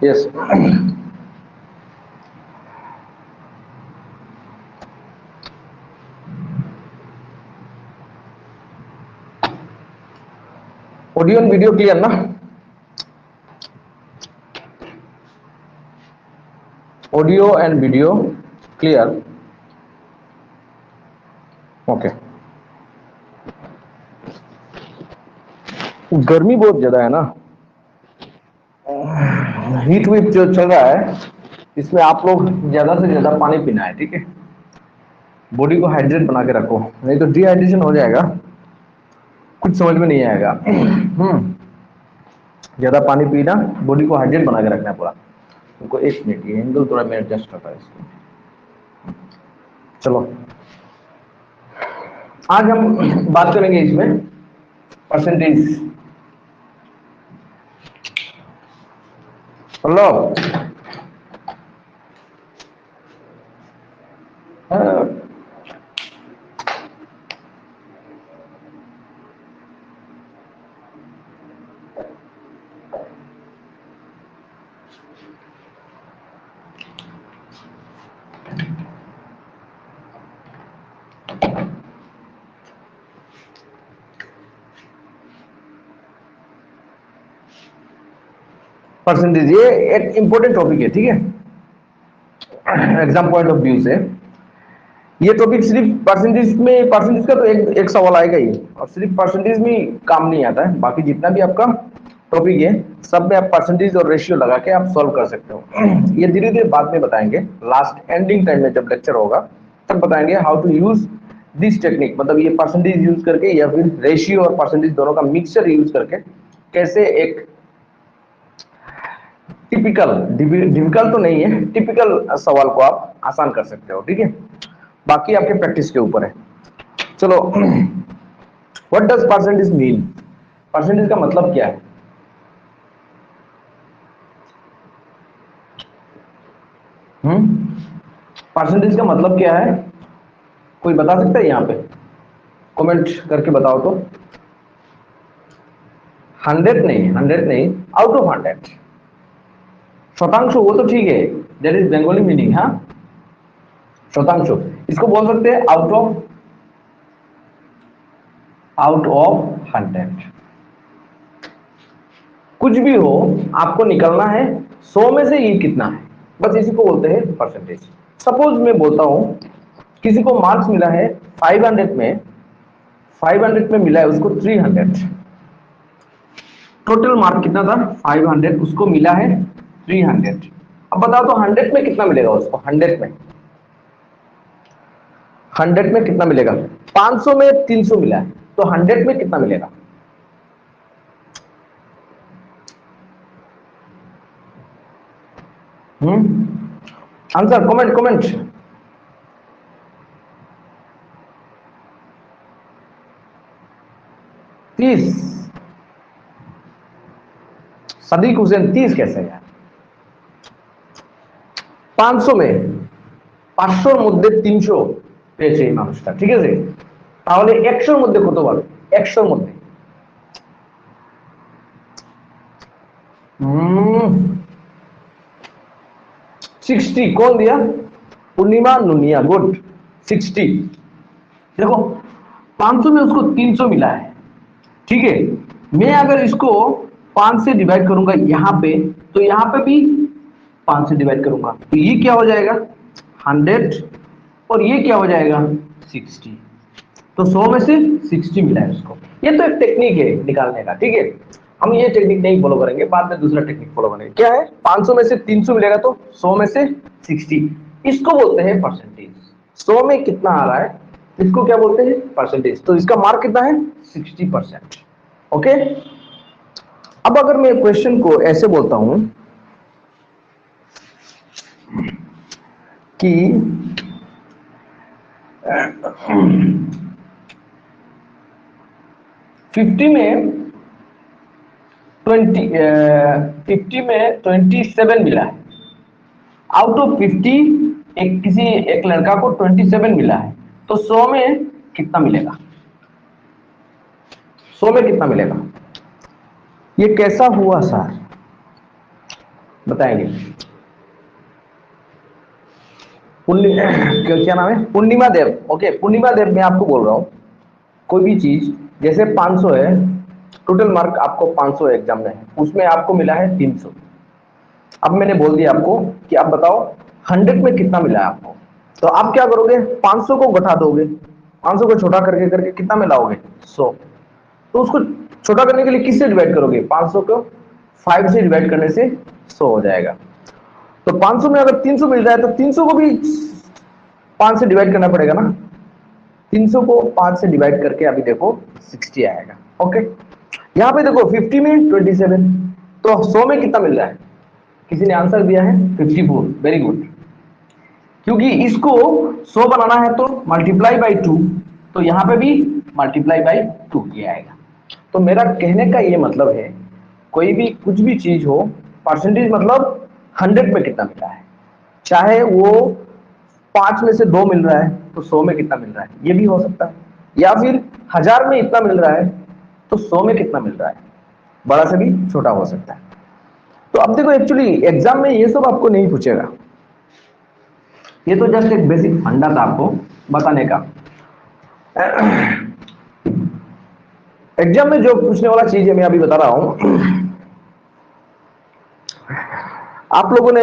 Yes, audio and video clear ना? Audio and video clear? Okay. गर्मी बहुत ज्यादा है ना, हीट वेव जो चल रहा है, इसमें आप लोग ज्यादा से ज्यादा पानी पीना है, ठीक है? बॉडी को हाइड्रेट बना के रखो, नहीं तो डिहाइड्रेशन हो जाएगा, कुछ समझ में नहीं आएगा। ज्यादा पानी पीना, बॉडी को हाइड्रेट बना के रखना है पूरा। तुमको एक मिनट, ये एंगल थोड़ा मैं एडजस्ट करता है इसको। चलो, आज हम बात करेंगे इसमें परसेंटेज। हेलो, परसेंटेज ये एक इंपॉर्टेंट टॉपिक है, ठीक है? एग्जाम पॉइंट ऑफ व्यू से ये टॉपिक सिर्फ परसेंटेज में, परसेंटेज का तो एक सवाल आएगा ही, और सिर्फ परसेंटेज में काम नहीं आता है, बाकी जितना भी आपका टॉपिक है सब में आप परसेंटेज और रेशियो लगा के आप सॉल्व कर सकते हो। ये धीरे धीरे बाद में बताएंगे, लास्ट एंडिंग टाइम में जब लेक्चर होगा तब बताएंगे how to use this technique, मतलब ये परसेंटेज यूज करके या फिर रेशियो और परसेंटेज दोनों का मिक्सचर यूज करके कैसे एक टिपिकल, डिफिकल्ट तो नहीं है, टिपिकल सवाल को आप आसान कर सकते हो, ठीक है? बाकी आपके प्रैक्टिस के ऊपर है। चलो, what does percentage mean? Percentage का मतलब क्या है? परसेंटेज का मतलब क्या है? कोई बता सकता है यहाँ पे? कमेंट करके बताओ तो। 100 नहीं, 100 नहीं, आउट ऑफ 100 शतांश, वो तो ठीक है, दैट इज बेंगोली मीनिंग। हाँ, शतांश इसको बोल सकते हैं आउट ऑफ 100। कुछ भी हो, आपको निकलना है 100 में से ये कितना है, बस इसी को बोलते हैं परसेंटेज। सपोज मैं बोलता हूं किसी को मार्क्स मिला है 500 में मिला है उसको 300, टोटल मार्क कितना था 500, उसको मिला है 300। अब बताओ तो 100 में कितना मिलेगा उसको? 100 में कितना मिलेगा? 500 में 300 मिला है, तो 100 में कितना मिलेगा? Answer, comment. 30। सदीक हुसैन 30 कैसे यार? 500 में 500 মধ্যে 300 পেয়েছে এই মানুষটা, ঠিক আছে? তাহলে 100 মধ্যে কত পাবে? 100 মধ্যে 60 कौन दिया? पूर्णिमा नुनिया, गुड। 60। देखो 500 में उसको 300 मिला है, ठीक है? मैं अगर इसको 5 से डिवाइड करूंगा यहां पे, तो यहां पे भी 5 से डिवाइड करूंगा, तो ये क्या हो जाएगा 100, और ये क्या हो जाएगा 60। तो 100 में से 60 मिला है उसको। ये तो एक टेक्निक है निकालने का, ठीक है? हम ये टेक्निक नहीं फॉलो करेंगे, बाद में दूसरा टेक्निक फॉलो करेंगे। क्या है? 500 में से 300 मिलेगा तो 100 में से 60, इसको बोलते हैं परसेंटेज। 100 में कितना आ रहा है इसको क्या बोलते हैं? परसेंटेज। तो इसका मार्क कितना है? 60%। ओके, अब अगर मैं क्वेश्चन को ऐसे बोलता हूं कि 50 में 27 मिला है, आउट ऑफ 50 एक लड़का को 27 मिला है, तो 100 में कितना मिलेगा? 100 में कितना मिलेगा? ये कैसा हुआ सर? बताएंगे। क्या नाम है? पूर्णिमा देव। ओके, पूर्णिमा देव, मैं आपको बोल रहा हूँ, कोई भी चीज जैसे 500 है, टोटल मार्क आपको 500 एग्जाम में है, उसमें आपको मिला है 300। अब मैंने बोल दिया आपको कि आप बताओ 100 में कितना मिला है आपको। तो आप क्या करोगे, 500 को घटा दोगे, 500 को छोटा करके करके कितना में लाओगे, 100। तो उसको छोटा करने के लिए किससे डिवाइड करोगे, 500 को 5 से डिवाइड करने से 100 हो जाएगा। तो 500 में अगर 300 मिल रहा है तो 300 को भी 5 से डिवाइड करना पड़ेगा ना। 300 को 5 से डिवाइड करके अभी देखो 60 आएगा। ओके, यहाँ पे देखो 50 में 27, तो 100 में कितना मिल रहा है, किसी ने आंसर दिया है 54। वेरी गुड, क्योंकि इसको 100 बनाना है तो मल्टीप्लाई बाई 2, तो यहाँ पे भी मल्टीप्लाई बाई 2 किया आएगा। तो मेरा कहने का ये मतलब है, कोई भी कुछ भी चीज हो, परसेंटेज मतलब 100 में कितना मिला है, चाहे वो 5 में से 2 मिल रहा है तो 100 में कितना मिल रहा है, ये भी हो सकता है, या फिर 1000 में इतना मिल रहा है तो 100 में कितना मिल रहा है, बड़ा से भी छोटा हो सकता है। तो अब देखो, एक्चुअली एग्जाम में ये सब आपको नहीं पूछेगा, ये तो जस्ट एक बेसिक फंडा था आपको बताने का। एग्जाम में जो पूछने वाला चीज है मैं अभी बता रहा हूं। आप लोगों ने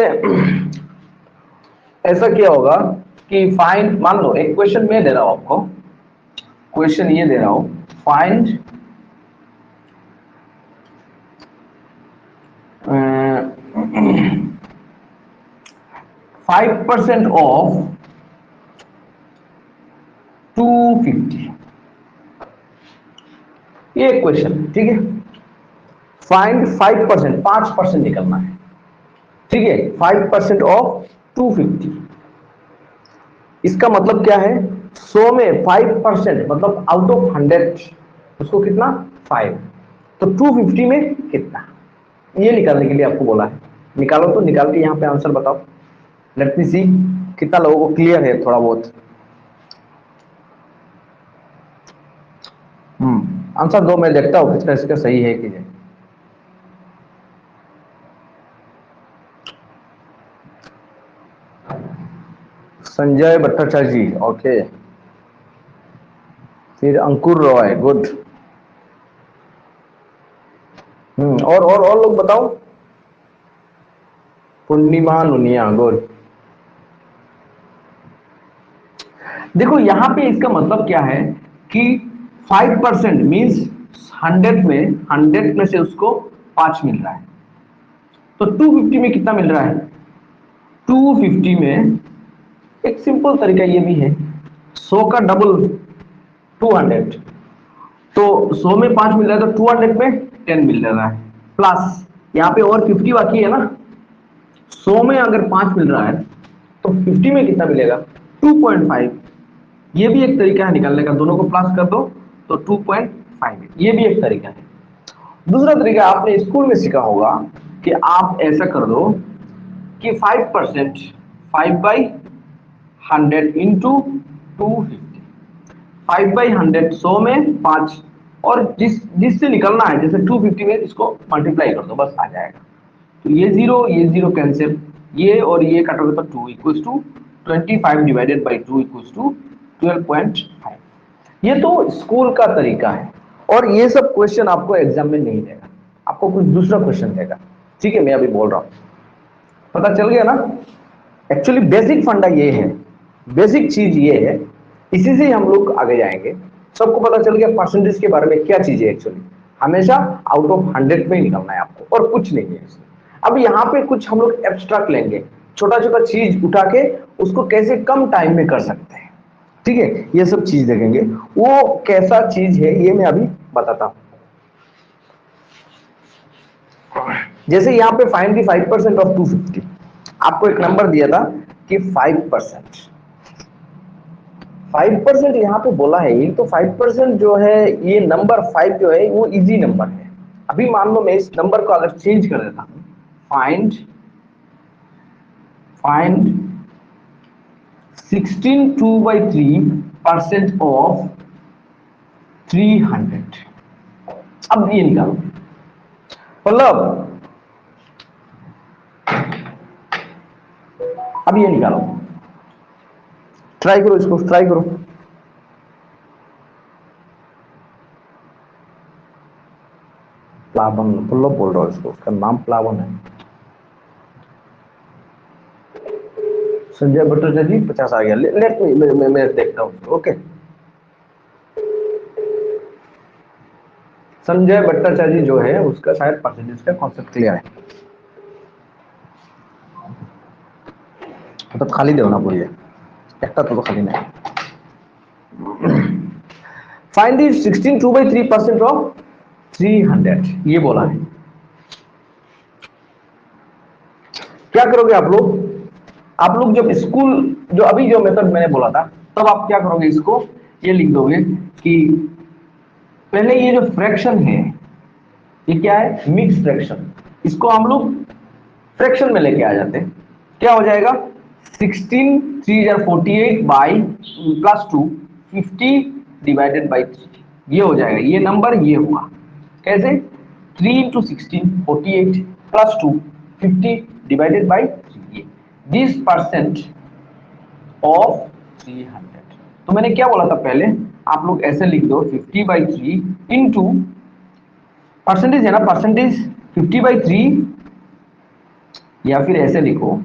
ऐसा किया होगा कि फाइंड, मान लो एक क्वेश्चन मैं दे रहा हूं आपको, क्वेश्चन ये दे रहा हूं, फाइंड 5% ऑफ 250, ये क्वेश्चन, ठीक है। फाइंड 5%, 5% निकलना है, ठीक है। 5% ऑफ 250, इसका मतलब क्या है, 100 में 5% मतलब आउट ऑफ 100 उसको कितना, 5, तो 250 में कितना, ये निकालने के लिए आपको बोला है। निकालो, तो निकाल के यहाँ पे आंसर बताओ। लेट मी सी कितना लोगों को क्लियर है थोड़ा बहुत। आंसर दो, मैं देखता हूँ किसका इसका सही है कि नहीं। संजय भट्टाचार्य जी, ओके। फिर अंकुर रॉय, गुड। और लोग बताओ। पूर्णिमा नुनिया, गुड। देखो यहाँ पे इसका मतलब क्या है कि 5% मीन्स 100 में से उसको 5 मिल रहा है, तो 250 में कितना मिल रहा है, 250 में एक सिंपल तरीका ये भी है, 100 का डबल 200, तो 100 में 5 मिल रहा है तो 200 में 10 मिल रहा है, प्लस यहाँ पे और 50 बाकी है ना। 100 में अगर 5 मिल रहा है तो 50 में कितना मिलेगा, 2.5। ये भी एक तरीका है निकालने का, दोनों को प्लस कर दो तो 2.5, ये भी एक तरीका है। दूसरा तरीका आपने स्कूल में सीखा होगा कि आप ऐसा कर दो कि 5%, 5/100 इंटू 250, 5/100 100 में 5, और जिससे निकलना है, जैसे 250 में इसको मल्टीप्लाई कर दो, बस आ जाएगा। तो ये जीरो कैंसिल, ये और ये कटोगे तो 2 equals to 25 divided by 2 equals to 12.5। ये तो स्कूल का तरीका है, और ये सब क्वेश्चन आपको एग्जाम में नहीं देगा, आपको कुछ दूसरा क्वेश्चन देगा, ठीक है। मैं अभी बोल रहा हूं, पता चल गया ना। एक्चुअली बेसिक फंडा ये है, बेसिक चीज ये है, इसी से हम लोग आगे जाएंगे। सबको पता चल गया परसेंटेज के बारे में क्या चीज है, एक्चुअली हमेशा आउट ऑफ 100 में ही निकलना है आपको, और कुछ नहीं है। अब यहाँ पे कुछ हम लोग एब्स्ट्रैक्ट लेंगे, छोटा छोटा चीज उठा के उसको कैसे कम टाइम में कर सकते हैं, ठीक है। ये सब चीज देखेंगे, वो कैसा चीज है ये मैं अभी बताता हूं। जैसे यहाँ पे फाइंड दी 5% ऑफ 250, आपको एक नंबर दिया था कि 5%, 5% यहाँ पे बोला है, ये तो 5% जो है, ये नंबर 5 जो है वो इजी नंबर है। अभी मान लो मैं इस नंबर को अगर चेंज कर देता हूं, फाइंड 16 2/3% ऑफ 300। अब ये निकालो, मतलब अब ये निकालो, ट्राई करो, इसको ट्राई करो। प्लावन बोल रहा हूँ इसको, उसका नाम प्लावन है। संजय भट्टाचार्य जी 50 आ गया। लेट मैं देखता हूँ। ओके, संजय भट्टाचार्य जो है उसका शायद परसेंटेज का कॉन्सेप्ट क्लियर है। तो खाली दो ना पूरी, एक तो खाली नहीं। फाइंड द 16 2/3% ऑफ 300, ये बोला है। क्या करोगे आप लोग? आप लोग जब स्कूल, जो अभी जो मेथड मैंने बोला था, तब आप क्या करोगे, इसको ये लिख दोगे कि पहले ये जो फ्रैक्शन है ये क्या है, मिक्स फ्रैक्शन। इसको हम लोग फ्रैक्शन में लेके आ जाते हैं। क्या हो जाएगा, 16 3 48 बाई +2 50 डिवाइडेड बाई 3, ये हो जाएगा। ये नंबर ये होगा कैसे, 3 × 16 48 +2 50 divided by 3, this percent of 300। तो मैंने क्या बोला था पहले, आप लोग ऐसे लिख दो 50/3 इंटू परसेंटेज है ना, परसेंटेज 50/3, या फिर ऐसे लिखो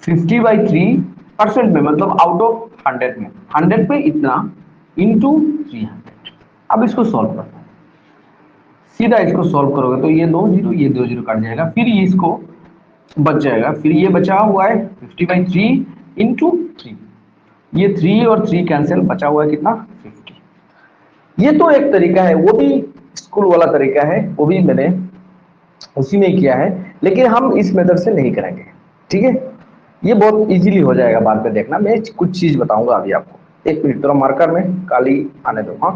50/3% में, मतलब आउट ऑफ 100 में, 100 पे इतना इंटू 300। अब इसको सॉल्व करना है, सीधा इसको सॉल्व करोगे तो ये 2 0, ये 2 0 कट जाएगा, फिर ये इसको बच जाएगा, फिर ये बचा हुआ है 50/3 इंटू 3, ये 3 और 3 कैंसिल, बचा हुआ है कितना, 50। ये तो एक तरीका है, वो भी स्कूल वाला तरीका है, वो भी मैंने उसी में किया है, लेकिन हम इस मेथड से नहीं करेंगे। ठीक है, ये बहुत इजीली हो जाएगा, बाद में देखना, मैं कुछ चीज बताऊंगा अभी आपको। एक मिनट, थोड़ा मार्कर में काली आने दो। हाँ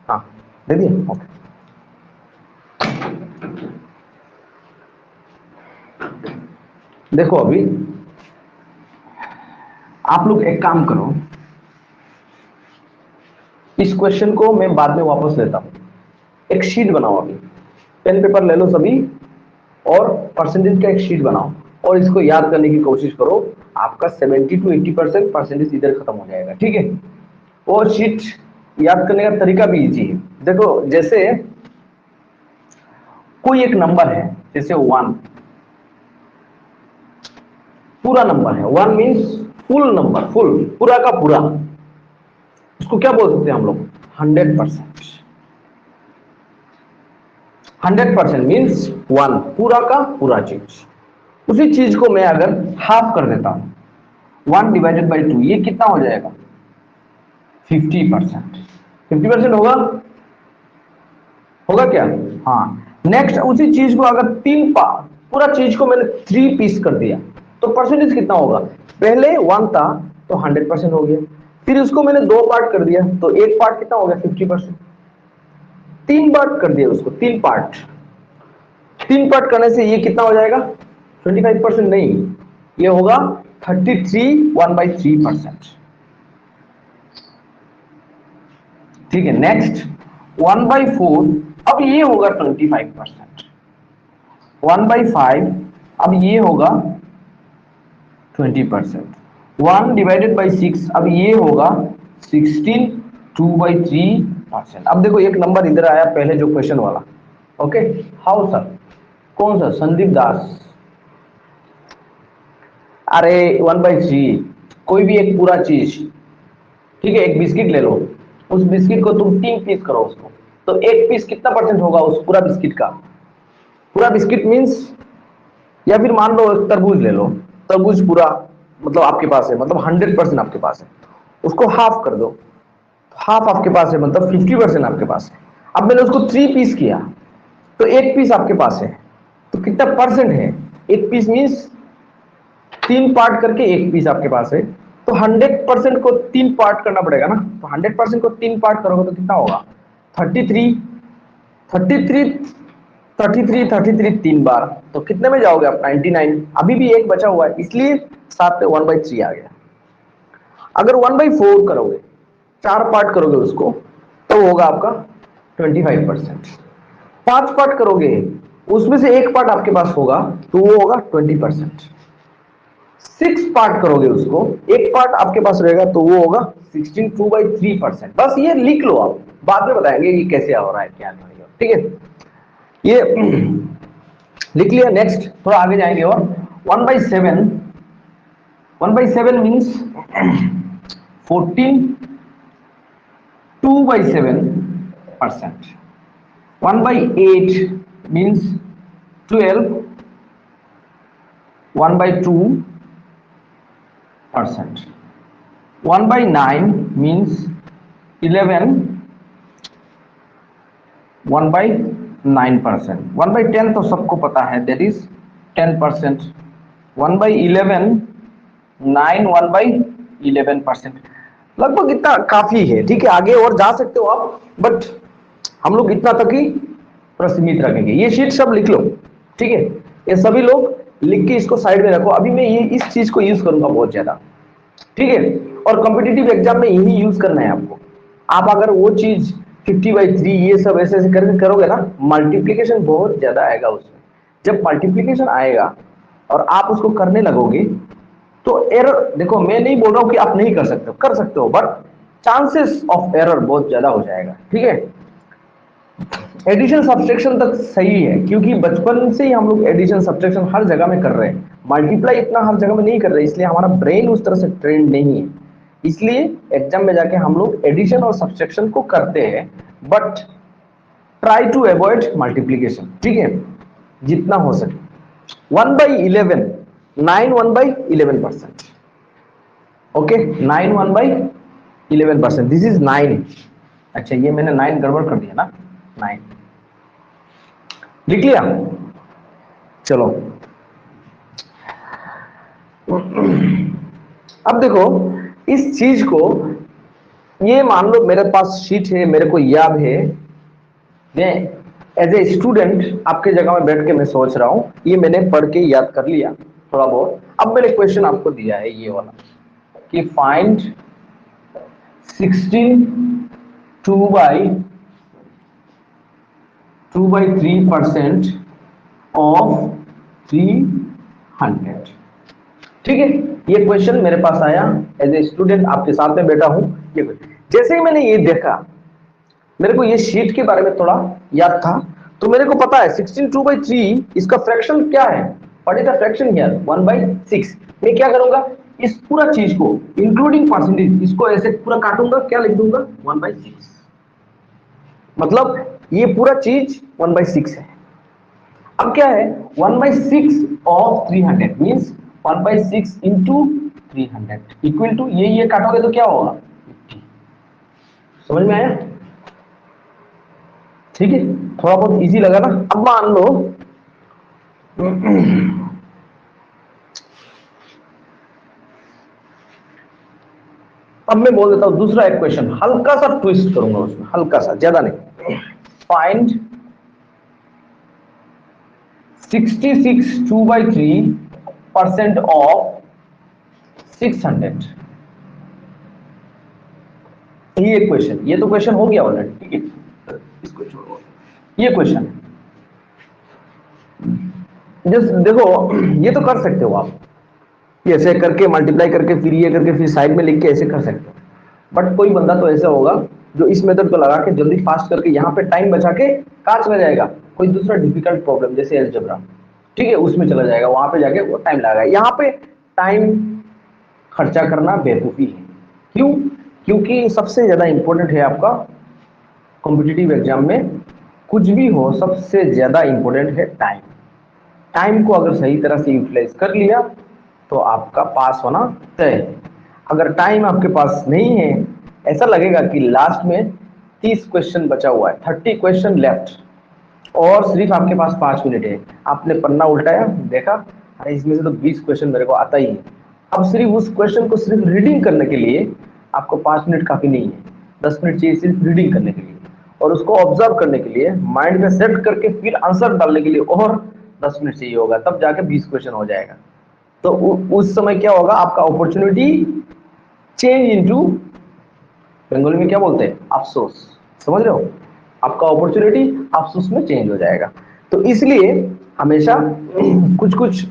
हाँ, दे दिए, ओके। देखो अभी आप लोग एक काम करो, इस क्वेश्चन को मैं बाद में वापस लेता हूं। एक शीट बनाओ, अभी पेन पेपर ले लो सभी, और परसेंटेज का एक शीट बनाओ, और इसको याद करने की कोशिश करो। आपका 70 to 80% परसेंटेज इधर खत्म हो जाएगा। ठीक है, और शीट याद करने का तरीका भी इजी है। देखो, जैसे कोई एक नंबर है, जैसे 1, पूरा नंबर है, 1 मीन्स फुल नंबर, फुल, पूरा का पूरा, उसको क्या बोल सकते हैं हम लोग, 100%। 100% मीन्स 1, पूरा का पूरा चीज। उसी चीज को मैं अगर हाफ कर देता हूं, 1/2, ये कितना हो जाएगा, 50%। 50% होगा, होगा क्या, हाँ। नेक्स्ट, उसी चीज को अगर पूरा चीज को मैंने 3 पीस कर दिया, तो परसेंटेज कितना होगा, पहले 1 था तो 100% हो गया, फिर उसको मैंने 2 पार्ट कर दिया, तो एक पार्ट कितना हो गया, 50%। 3 पार्ट कर दिया उसको, 3 पार्ट, 3 पार्ट करने से ये कितना हो जाएगा, 25% नहीं, ये होगा 33 1/3%। ठीक है, नेक्स्ट 1/4, अब ये होगा 25%। 1/5, अब ये होगा 20%। 1/6, अब ये होगा 16 2/3%। अब देखो, एक नंबर इधर आया पहले जो क्वेश्चन वाला। ओके, हाउ सर, कौन सा, संदीप दास। अरे 1/3, कोई भी एक पूरा चीज, ठीक है, एक बिस्किट ले लो, उस बिस्किट को तुम 3 पीस करो उसको, तो एक पीस कितना परसेंट होगा उस पूरा बिस्किट का, पूरा बिस्किट मीन्स, या फिर मान लो एक तरबूज ले लो, तरबूज पूरा मतलब आपके पास है, मतलब 100% आपके पास है, उसको हाफ कर दो, हाफ आपके पास है, मतलब 50% आपके पास है। अब मैंने उसको 3 पीस किया, तो एक पीस आपके पास है, तो कितना परसेंट है, एक पीस मीन्स 3 पार्ट करके एक पीस आपके पास है, तो 100% को 3 पार्ट करना पड़ेगा ना, तो 100% को 3 पार्ट करोगे तो कितना होगा, 33 33 33 33 3 बार, तो कितने में जाओगे आप, 99। अभी भी एक बचा हुआ है, इसलिए साथ में 1/3 आ गया। अगर 1/4 करोगे, 4 पार्ट करोगे उसको, तो होगा आपका 25%। 5 पार्ट करोगे, उसमें से एक पार्ट आपके पास होगा, तो वो होगा 20%। 6 पार्ट करोगे उसको, एक पार्ट आपके पास रहेगा तो वो होगा 16 2/3%। बस ये लिख लो, आप बाद में बताएंगे कि कैसे हो रहा है क्या नहीं हो रहा, ठीक है। ये लिख लिया। नेक्स्ट थोड़ा आगे जाएंगे और 1/7, 1/7 मीन्स 14 2/7%। 1/8 means 12 1/2%। 1/9 means 11 1/9%। 1/10 तो सबको पता है, that is 10%। 1/11 9 1/11%। लगभग इतना काफी है, ठीक है। आगे और जा सकते हो आप, बट हम लोग इतना तक ही प्रसीमित रखेंगे। ये शीट सब लिख लो, ठीक है। ये सभी लोग लिख के इसको साइड में रखो। अभी मैं ये इस चीज को यूज करूंगा बहुत ज्यादा, ठीक है। और कॉम्पिटिटिव एग्जाम में यही यूज करना है आपको। आप अगर वो चीज 50/3 ये सब ऐसे ऐसे करके करोगे ना, मल्टीप्लीकेशन बहुत ज्यादा आएगा उसमें। जब मल्टीप्लीकेशन आएगा और आप उसको करने लगोगे तो एरर, देखो मैं नहीं बोल रहा हूं कि आप नहीं कर सकते हो, कर सकते हो, बट चांसेस ऑफ एरर बहुत ज्यादा हो जाएगा, ठीक है। एडिशन सब्सट्रैक्शन तक सही है, क्योंकि बचपन से ही हम लोग एडिशन सब्सट्रैक्शन हर जगह में कर रहे हैं। मल्टीप्लाई इतना हर जगह में नहीं कर रहे, इसलिए हमारा ब्रेन उस तरह से ट्रेंड नहीं है। इसलिए एग्जाम में जाके हम लोग एडिशन और सब्सट्रैक्शन को करते हैं, but try to avoid multiplication, ठीक है, जितना हो सके। 1/11 9 1/11%, ओके। 9 1/11%, this is 9। अच्छा, ये मैंने 9 गड़बड़ कर दिया ना, 9 लिख लिया। चलो अब देखो इस चीज को, ये मान लो मेरे पास शीट है, मेरे को याद है, मैं एज ए स्टूडेंट आपके जगह में बैठ के मैं सोच रहा हूं, ये मैंने पढ़ के याद कर लिया थोड़ा बहुत। अब मैंने क्वेश्चन आपको दिया है ये वाला कि फाइंड 16 2/3% ऑफ 300, ठीक है। ये क्वेश्चन मेरे पास आया, एज ए स्टूडेंट आपके साथ में बैठा हूं। ये जैसे ही मैंने ये देखा, मेरे को ये शीट के बारे में थोड़ा याद था, तो मेरे को पता है 16 2/3 इसका फ्रैक्शन क्या है। What is the fraction here? 1/6। मैं क्या करूंगा, इस पूरा चीज को इंक्लूडिंग परसेंटेज, इसको ऐसे पूरा काटूंगा, क्या लिख दूंगा 1/6। मतलब ये पूरा चीज 1/6 है। अब क्या है 1/6 of 300 means 1/6 into 300 equal to ये काटोगे तो क्या होगा 50। समझ में आया? ठीक है, थोड़ा बहुत इजी लगा ना। अब मान लो अब मैं बोल देता हूं दूसरा एक क्वेश्चन, हल्का सा ट्विस्ट करूंगा उसमें, हल्का सा, ज्यादा नहीं। Find 66 2/3% of 600। ये क्वेश्चन, ये तो क्वेश्चन हो गया ऑलरेडी, ठीक है, इसको छोड़ो। ये क्वेश्चन जस्ट देखो, ये तो कर सकते हो आप, ये ऐसे करके मल्टीप्लाई करके फिर ये करके फिर साइड में लिख के ऐसे कर सकते हो। बट कोई बंदा तो ऐसा होगा जो इस मेथड को लगा के जल्दी फास्ट करके यहाँ पे टाइम बचा के कहाँ चला जाएगा, कोई दूसरा डिफिकल्ट प्रॉब्लम जैसे अलजेब्रा, ठीक है, उसमें चला जाएगा, वहां पे जाके वो टाइम लगाएगा। यहाँ पे टाइम खर्चा करना बेवकूफी है। क्यों? क्योंकि सबसे ज्यादा इंपॉर्टेंट है आपका कॉम्पिटिटिव एग्जाम में, कुछ भी हो सबसे ज्यादा इंपॉर्टेंट है टाइम। टाइम को अगर सही तरह से यूटिलाइज कर लिया तो आपका पास होना तय है। अगर टाइम आपके पास नहीं है, ऐसा लगेगा कि लास्ट में 30 क्वेश्चन बचा हुआ है, 30 क्वेश्चन लेफ्ट, और सिर्फ आपके पास 5 मिनट है। आपने पन्ना उल्टाया, देखा अरे इसमें से तो 20 क्वेश्चन मेरे को आता ही है। अब सिर्फ उस क्वेश्चन को सिर्फ रीडिंग करने के लिए आपको 5 मिनट काफी नहीं है, 10 मिनट चाहिए सिर्फ रीडिंग करने के लिए, और उसको ऑब्जर्व करने के लिए, माइंड में सेट करके फिर आंसर डालने के लिए और 10 मिनट चाहिए होगा, तब जाके 20 क्वेश्चन हो जाएगा। तो उस समय क्या होगा, आपका अपॉर्चुनिटी चेंज इनटू, बंगाली में क्या बोलते हैं, अफसोस। समझ रहे हो? आपका अपॉर्चुनिटी अफसोस में चेंज हो जाएगा। तो इसलिए हमेशा कुछ कुछ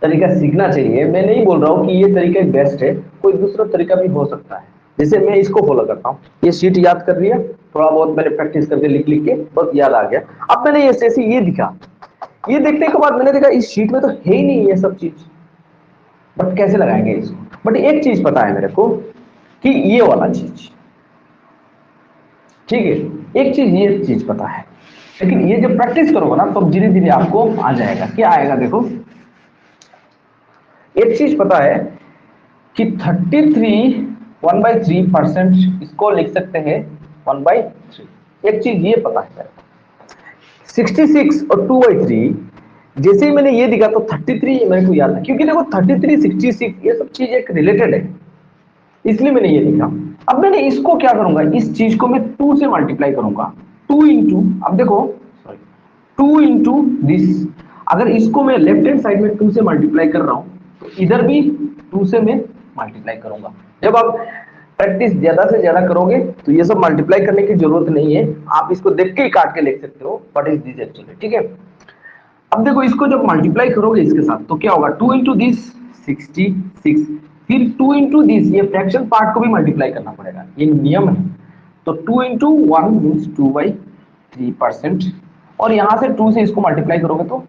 तरीका सीखना चाहिए। मैं नहीं बोल रहा हूँ कि ये तरीका बेस्ट है, कोई दूसरा तरीका भी हो सकता है। जैसे मैं इसको फॉलो करता हूँ, ये शीट याद कर लिया, थोड़ा बहुत मैंने प्रैक्टिस करके लिख लिख के बस याद आ गया। अब मैंने ये दिखा, ये देखने के बाद मैंने देखा इस शीट में तो है ही नहीं ये सब चीज, बट कैसे लगाएंगे इसको। बट एक चीज पता है मेरे को कि ये वाला चीज, ठीक है, एक चीज ये चीज पता है, लेकिन ये जब प्रैक्टिस करोगे ना तो धीरे धीरे आपको आ जाएगा। क्या आएगा देखो, एक चीज पता है कि 33 1/3% इसको लिख सकते हैं 1/3। एक चीज ये पता है 66 और 2/3, जैसे ही मैंने ये दिखा तो 33 मेरे को याद है, क्योंकि देखो 33 66 ये सब चीज एक रिलेटेड है, इसलिए मैंने ये लिखा। अब मैंने इसको क्या करूंगा, इस चीज को मैं 2 से मल्टीप्लाई करूंगा, 2 इंटू, अब देखो सॉरी 2 इंटू दिस, अगर इसको मैं लेफ्ट हैंड साइड में 2 से मल्टीप्लाई कर रहा हूं तो इधर भी 2 से मैं मल्टीप्लाई करूंगा। जब आप प्रैक्टिस ज्यादा से ज्यादा करोगे तो ये सब मल्टीप्लाई करने की जरूरत नहीं है, आप इसको देख के ही काट के लिख सकते हो व्हाट इज दिस एक्चुअली, ठीक है। अब देखो इसको जब मल्टीप्लाई करोगे इसके साथ तो क्या होगा, 2 इंटू दिस 66, फिर 2 इंटू दिस, ये फ्रैक्शन पार्ट को भी मल्टीप्लाई करना पड़ेगा, ये नियम है। तो 2 इंटू 1 मीन्स 2/3%, और यहां से 2 से इसको मल्टीप्लाई करोगे तो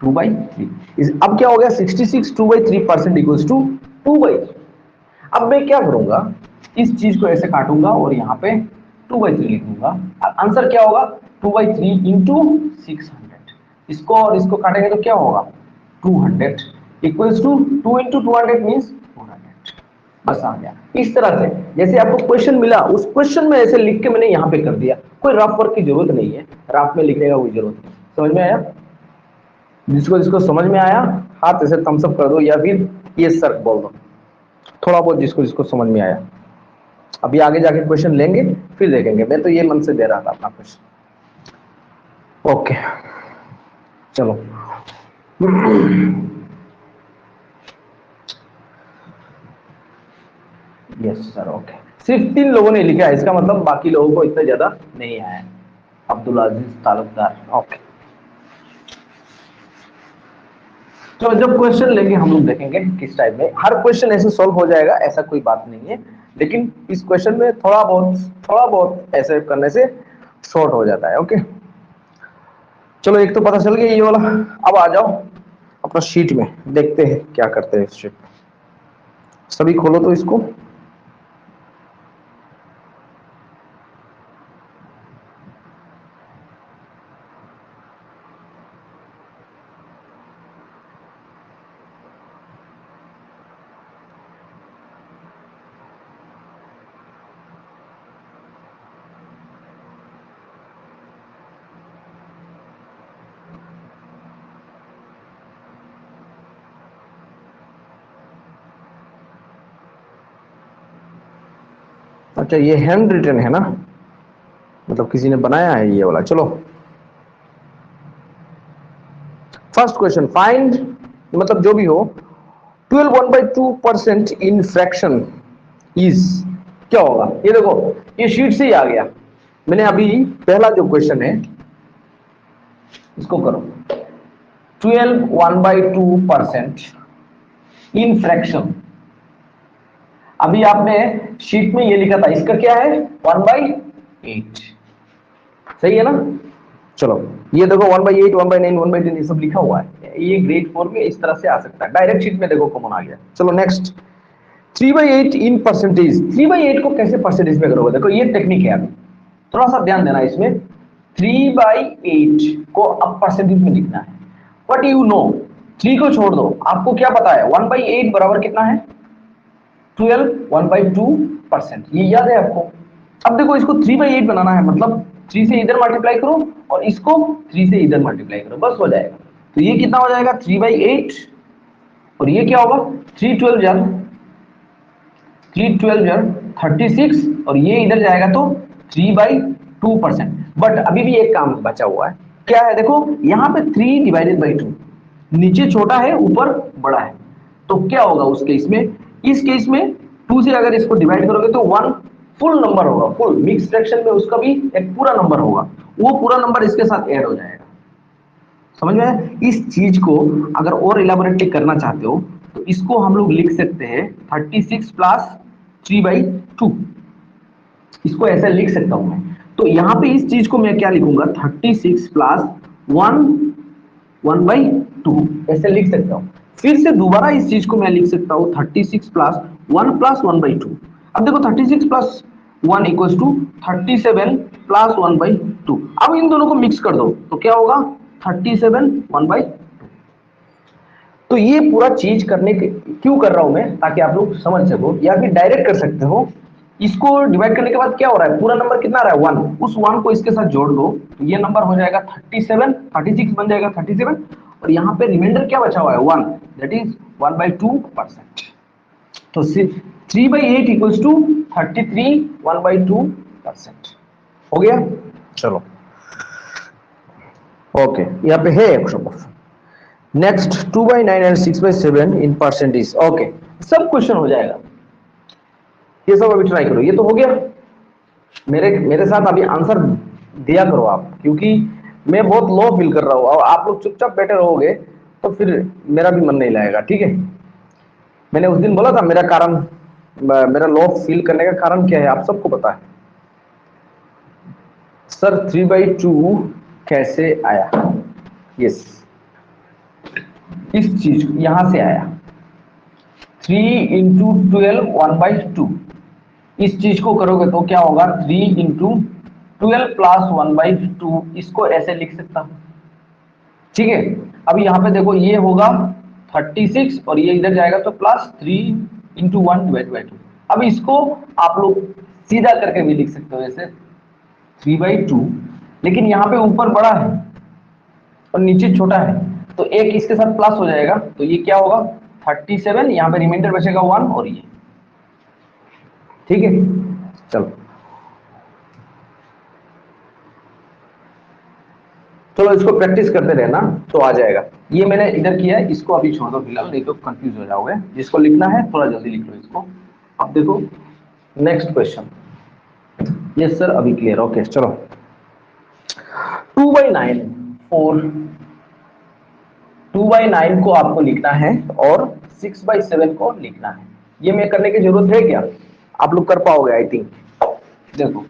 2/3। अब क्या हो गया, 66 2/3% इक्वल्स टू 2/3। अब मैं क्या करूंगा, इस चीज को ऐसे काटूंगा और यहाँ पे 2/3 लिख दूंगा। आंसर क्या होगा, 2/3 इंटू 600। इसको और इसको काटेंगे तो क्या होगा, 200 इक्वल्स टू 2 इंटू 200 मीन्स 200। बस आ गया। इस तरह से जैसे आपको क्वेश्चन मिला, उस क्वेश्चन में ऐसे लिख के मैंने यहाँ पे कर दिया, कोई रफ वर्क की जरूरत नहीं है, रफ में लिखने का कोई जरूरत नहीं। समझ में आया? जिसको समझ में आया हाथ ऐसे थम्स अप कर दो, या फिर ये सर बोल दो, थोड़ा बहुत जिसको समझ में आया। अभी आगे जाके क्वेश्चन लेंगे फिर देखेंगे, मैं तो ये मन से दे रहा था अपना क्वेश्चन। ओके चलो यस सर ओके। सिर्फ 3 लोगों ने लिखा है, इसका मतलब बाकी लोगों को इतना ज्यादा नहीं आया है। अब्दुल अजीज तालुकदार, ओके। तो जब क्वेश्चन लेंगे हम लोग देखेंगे किस टाइप में, हर क्वेश्चन ऐसे सॉल्व हो जाएगा ऐसा कोई बात नहीं है, लेकिन इस क्वेश्चन में थोड़ा बहुत ऐसे करने से शॉर्ट हो जाता है। ओके चलो एक तो पता चल गया ये वाला। अब आ जाओ अपना शीट में, देखते हैं क्या करते हैं इस शीट में। सभी खोलो तो इसको। अच्छा ये हैंड रिटन है ना, मतलब किसी ने बनाया है ये वाला। चलो फर्स्ट क्वेश्चन, फाइंड, मतलब जो भी हो, 12 1/2% इन फ्रैक्शन इज, क्या होगा। ये देखो ये शीट से ही आ गया, मैंने अभी पहला जो क्वेश्चन है इसको करो, 12 1/2% इन फ्रैक्शन। अभी आपने शीट में ये लिखा था, इसका क्या है 1/8, सही है ना। चलो ये देखो 1/8 1/9 1/10 ये सब लिखा हुआ है, ये ग्रेड 4 में इस तरह से आ सकता है, डायरेक्ट शीट में देखो कॉमन आ गया। चलो नेक्स्ट, 3/8 इन परसेंटेज। 3/8 को कैसे परसेंटेज में करोगे, देखो ये टेक्निक है, अभी थोड़ा सा ध्यान देना इसमें। 3/8 को अब परसेंटेज में लिखना है, बट यू नो 3 को छोड़ दो, आपको क्या पता है 1/8 बराबर कितना है 12 1/2%, ये याद है आपको। अब देखो इसको 3/8 बनाना है, मतलब 3 से इधर मल्टीप्लाई करो और इसको 3 से इधर मल्टीप्लाई करो, बस हो जाएगा। तो ये कितना हो जाएगा 3/8, और ये क्या होगा 312 यार 312 यार 36, और ये इधर जाएगा तो 3/2%। बट अभी भी एक काम बचा हुआ है, क्या है देखो यहाँ पे 3/2, नीचे छोटा है ऊपर बड़ा है, तो क्या होगा उस केस में, इस केस में 2 से अगर इसको डिवाइड करोगे तो 1 फुल नंबर होगा, फुल मिक्स फ्रैक्शन में उसका भी एक पूरा नंबर होगा, वो पूरा नंबर इसके साथ ऐड हो जाएगा। समझ में आया? इस चीज को अगर और इलाबोरेटली करना चाहते हो तो इसको हम लोग लिख सकते हैं 36 प्लस 3/2, इसको ऐसे लिख सकता हूं मैं। तो यहाँ पे इस चीज को मैं क्या लिखूंगा, 36 प्लस 1/2 ऐसे लिख सकता हूँ। फिर से दोबारा इस चीज को मैं लिख सकता हूँ 36 प्लस 1 + 1/2। अब देखो 36 प्लस 1 इक्वल्स टू 37 प्लस 1/2। अब इन दोनों को मिक्स कर दो तो क्या होगा, 37 1/2। तो ये पूरा चीज करने के क्यों कर रहा हूं मैं, ताकि आप लोग समझ सको, या फिर डायरेक्ट कर सकते हो। इसको डिवाइड करने के बाद क्या हो रहा है, पूरा नंबर कितना आ रहा है 1, उस 1 को इसके साथ जोड़ दो तो ये नंबर हो जाएगा 37, 36 बन जाएगा 37, और यहाँ पे रिमाइंडर क्या बचा हुआ है 1, दैट इज 1/2%। तो 3/8 इक्वल्स टू 33 1/2%। हो गया, चलो ओके, यहाँ पे है एक question. Next 2/9 and 6/7 in percentage. Okay, सब क्वेश्चन हो जाएगा, ये सब अभी ट्राई करो। ये तो हो गया, मेरे मेरे साथ अभी आंसर दिया करो आप, क्योंकि मैं बहुत लो फील कर रहा हूँ और आप लोग चुपचाप बैठे रहोगे तो फिर मेरा भी मन नहीं लगेगा, ठीक है? मैंने उस दिन बोला था मेरा कारण, मेरा लो फील करने का कारण क्या है आप सबको पता है। सर 3/2 कैसे आया? यस, इस चीज यहां से आया 3 इंटू 12 1/2। इस चीज को करोगे तो क्या होगा 3 इंटू 12 प्लस 1/2, इसको ऐसे लिख सकता हूं, ठीक है? अब यहाँ पे देखो ये होगा 36 और ये इधर जाएगा तो प्लस 3 इंटू 1/2। अब इसको आप लोग सीधा करके भी लिख सकते हो ऐसे 3/2, लेकिन यहाँ पे ऊपर बड़ा है और नीचे छोटा है तो एक इसके साथ प्लस हो जाएगा, तो ये क्या होगा 37, यहाँ पे रिमाइंडर बचेगा 1 और ये, ठीक है? चलो चलो इसको प्रैक्टिस करते रहना तो आ जाएगा। ये मैंने इधर किया है, इसको अभी छोड़ दो फिलहाल, नहीं तो कंफ्यूज हो जाओगे। जिसको लिखना है थोड़ा जल्दी लिख लो इसको। अब देखो नेक्स्ट क्वेश्चन। यस सर, अभी क्लियर, ओके चलो। 2/9 और 2/9 को आपको लिखना है और 6/7 को लिखना है। ये मैं करने की जरूरत है क्या, आप लोग कर पाओगे आई थिंक। देखो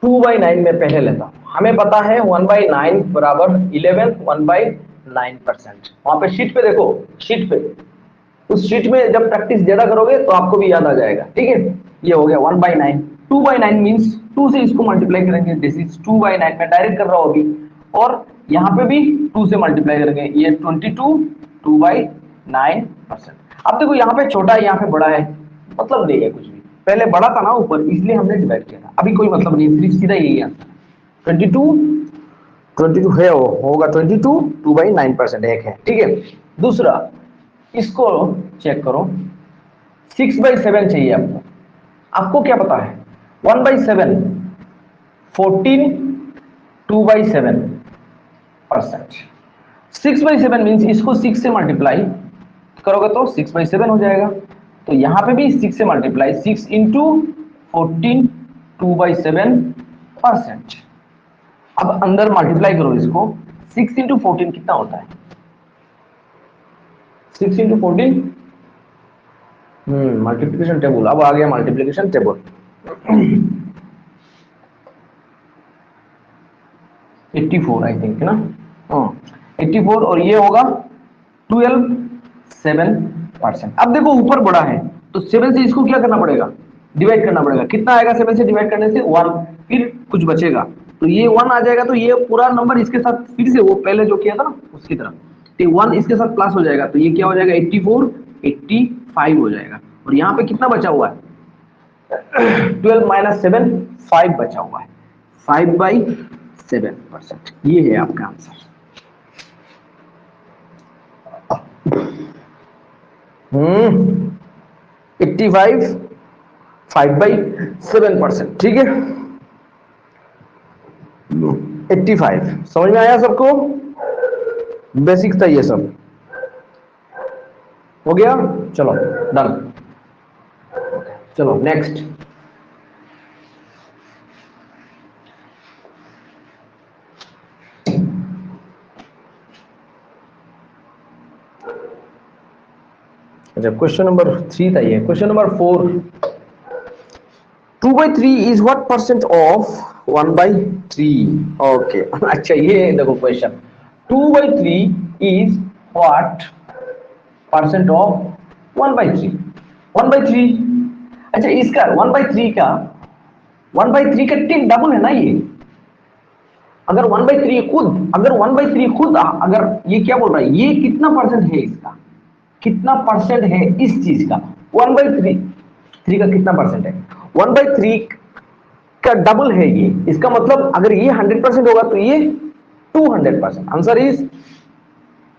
2/9 में पहले लेता हूं, हमें पता है 1/9 बराबर 11 1/9%। वहां पे शीट पे देखो, शीट पे, उस शीट में जब प्रैक्टिस ज्यादा करोगे तो आपको भी याद आ जाएगा, ठीक है? ये हो गया 1/9। 2/9 मीन्स 2 से इसको मल्टीप्लाई करेंगे, दिस इज 2/9, मैं डायरेक्ट कर रहा हूं अभी। और यहाँ पे भी 2 से मल्टीप्लाई करेंगे, ये 22 2/9%। अब देखो यहाँ पे छोटा है यहाँ पे बड़ा है, मतलब नहीं है कुछ भी, पहले बड़ा था ना ऊपर, इसलिए हमने डिवाइड किया था, अभी कोई मतलब नहीं, सिर्फ सीधा यही आंसर 22 है, वो होगा 22 2/9% एक है, ठीक है? दूसरा इसको चेक करो, 6/7 चाहिए आपको। आपको क्या पता है 1/7 14 2/7%। 6/7 मीन्स इसको 6 से मल्टीप्लाई करोगे तो 6/7 हो जाएगा। तो यहां पे भी 6 से मल्टीप्लाई, 6 इंटू 14 2/7%। अब अंदर मल्टीप्लाई करो इसको, 6 इंटू 14 कितना होता है, 6 इंटू 14, मल्टीप्लिकेशन टेबल, अब आ गया मल्टीप्लिकेशन टेबल। 84 आई थिंक ना, 84, और ये होगा 12 7%। अब देखो ऊपर बड़ा है तो 7 से इसको क्या करना पड़ेगा, डिवाइड करना पड़ेगा। कितना आएगा 7 से डिवाइड करने से 1, फिर कुछ बचेगा तो ये 1 आ जाएगा, तो ये पूरा नंबर इसके साथ फिर से वो पहले जो किया था ना उसकी तरह, तो 1 इसके साथ प्लस हो जाएगा, तो ये क्या हो जाएगा 84 85 हो जाएगा। और यहाँ पे कितना बचा हुआ है 12 - 7 5 बचा हुआ है, 5/7%। ये है आपका आंसर। 85 5/7%, ठीक है? 85 समझ में आया सबको? बेसिक था ये सब, हो गया, चलो डन। चलो नेक्स्ट। अच्छा, क्वेश्चन नंबर 3 था ये। Question number 4, 2/3 is what percent of 1/3? Okay अच्छा, ये देखो question, 2/3 is what percent of 1/3? 1/3, अच्छा इसका 1/3 का टिक डबल है ना ये। अगर 1/3 खुद, अगर 1/3 खुद, अगर ये क्या बोल रहा है, ये कितना परसेंट है इसका, कितना परसेंट है इस चीज का, 1/3 का कितना परसेंट है, 1/3 का डबल है ये। इसका मतलब अगर ये 100% होगा तो ये 200%। आंसर इज,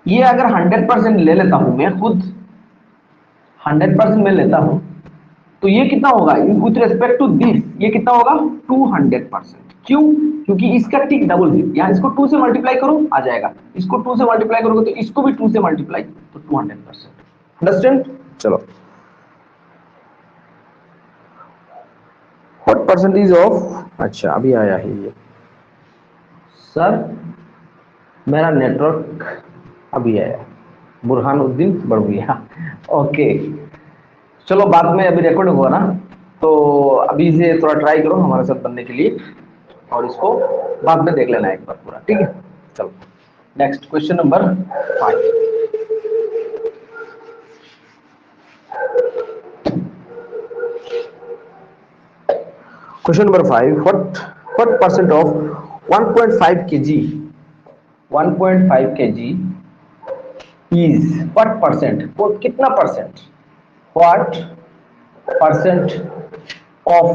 ये अगर 100% ले लेता हूं मैं खुद, 100% में लेता हूं, तो ये कितना होगा विथ रेस्पेक्ट टू दिस, ये कितना होगा 200%। क्यों? क्योंकि इसका टिक डबल है, यहां इसको 2 से मल्टीप्लाई करो आ जाएगा, इसको 2 से मल्टीप्लाई करोगे तो इसको भी 2 से मल्टीप्लाई, तो 200%। अंडरस्टैंड? चलो, व्हाट परसेंटेज ऑफ, अच्छा अभी आया है ये सर, मेरा नेटवर्क अभी आया, बुरहानुद्दीन बड़बुया। ओके, चलो बाद में अभी रिकॉर्ड हुआ ना, तो अभी से थोड़ा ट्राई करो हमारे साथ बनने के लिए, और इसको बाद में देख लेना एक बार पूरा, ठीक है। चलो, next question number 5। Question number 5, what percent of 1.5 kg, 1.5 kg is, what percent, वो कितना percent, what percent of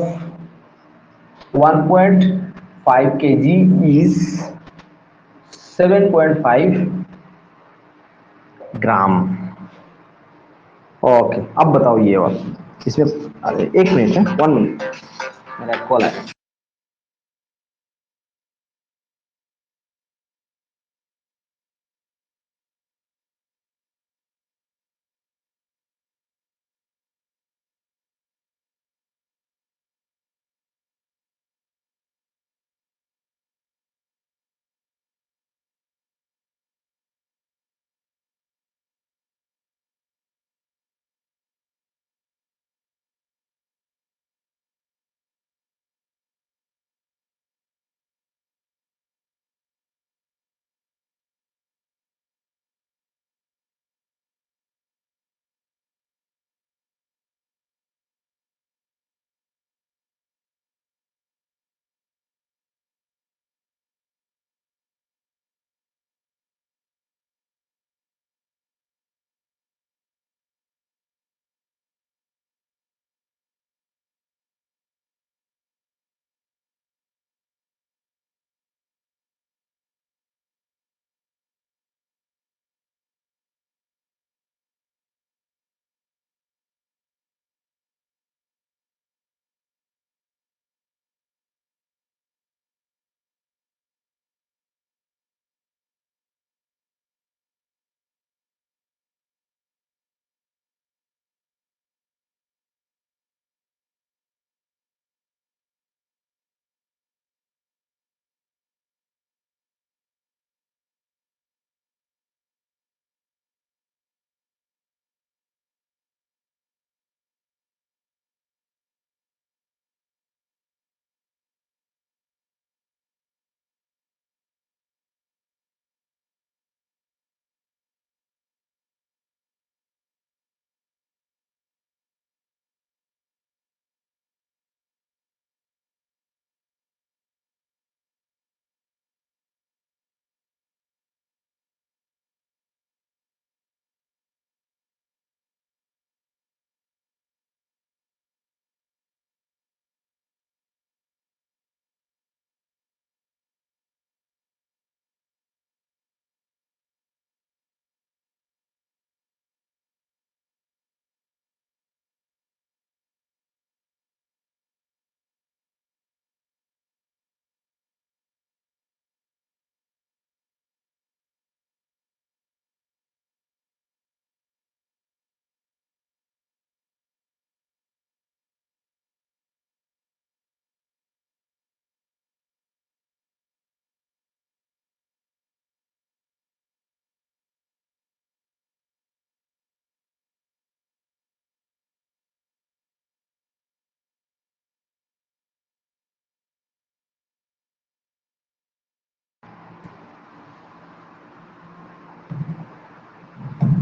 1.5 kg is 7.5 gram. Okay, अब बताओ ये बात इसमें, अरे एक मिनट है, 1 मिनट, मेरा कॉल आया।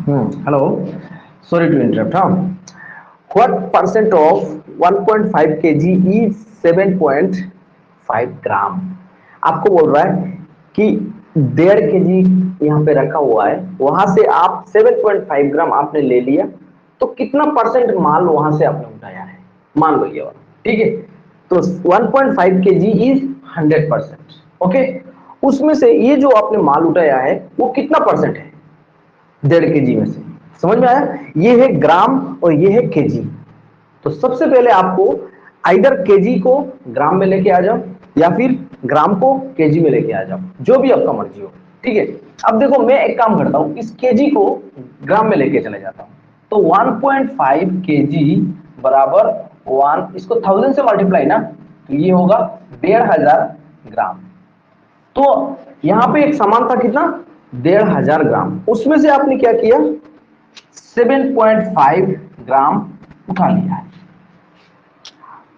Hello, sorry to interrupt. हाँ, what percent of 1.5 kg is 7.5 gram? आपको बोल रहा है कि 1.5 kg यहाँ पे रखा हुआ है, वहां से आप 7.5 ग्राम आपने ले लिया, तो कितना परसेंट माल वहां से आपने उठाया है? मान लो ये वाला, ठीक है। तो 1.5 kg इज 100%। ओके, उसमें से ये जो आपने माल उठाया है वो कितना परसेंट है 1.5 kg में से? समझ में आया? ये है ग्राम और ये है केजी। तो सबसे पहले आपको आइदर केजी को ग्राम में लेके आ जाओ या फिर ग्राम को केजी में लेके आ जाओ, जो भी आपका मर्जी हो, ठीक है। अब देखो, मैं एक काम करता हूं, इस केजी को ग्राम में लेके चले जाता हूं। तो 1.5 केजी बराबर 1, इसको 1000 से मल्टीप्लाई ना, तो ये होगा 1500 ग्राम। तो यहां पे एक समान था कितना, 1500 ग्राम, उसमें से आपने क्या किया, 7.5 ग्राम उठा लिया है।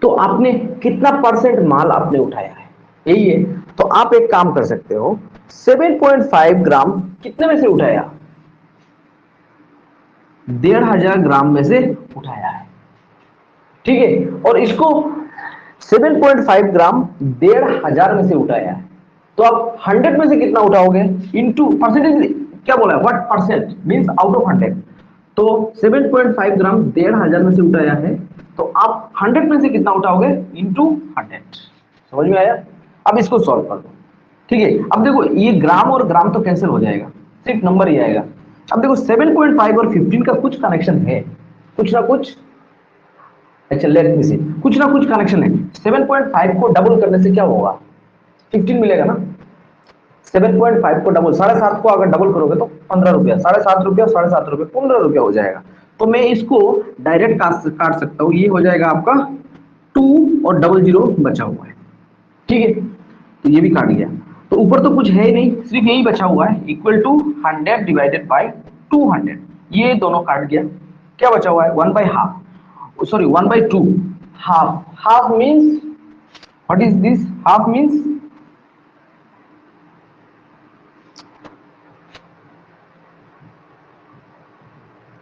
तो आपने कितना परसेंट माल आपने उठाया है, यही है। तो आप एक काम कर सकते हो, 7.5 ग्राम कितने में से उठाया, 1500 ग्राम में से उठाया है, ठीक है। और इसको 7.5 ग्राम 1500 में से उठाया है, तो आप 100 में से कितना उठाओगे, इनटू परसेंटेज क्या बोला है, what percent means out of 100। तो 7.5 ग्राम 1500 में से उठाया है, तो आप 100 में से कितना उठाओगे, इनटू 100। समझ में आया? अब इसको सॉल्व कर दो, ठीक है। अब देखो, ये ग्राम और ग्राम तो कैंसिल हो जाएगा, सिर्फ नंबर ही आएगा। अब देखो, 7.5 और 15 का कुछ कनेक्शन है, कुछ ना कुछ। अच्छा, लेट मी सी, कुछ ना कुछ कनेक्शन है। 7.5 को डबल करने से क्या होगा, 15 मिलेगा ना। 7.5 को डबल, 7.5 को अगर डबल करोगे तो 15 रुपया, 7.5 रुपया, 7.5 रुपया, 15 रुपया हो जाएगा। तो मैं इसको डायरेक्ट काट सकता हूँ, ये हो जाएगा आपका 2 और डबल जीरो बचा हुआ है, ठीक है। तो ये भी काट गया। तो ऊपर तो कुछ है ही नहीं, सिर्फ यही बचा हुआ है, इक्वल टू 100 डिवाइडेड बाई 200। ये दोनों काट गया, क्या बचा हुआ है, 1/2, sorry 1/2, half. Half means what is this, half means,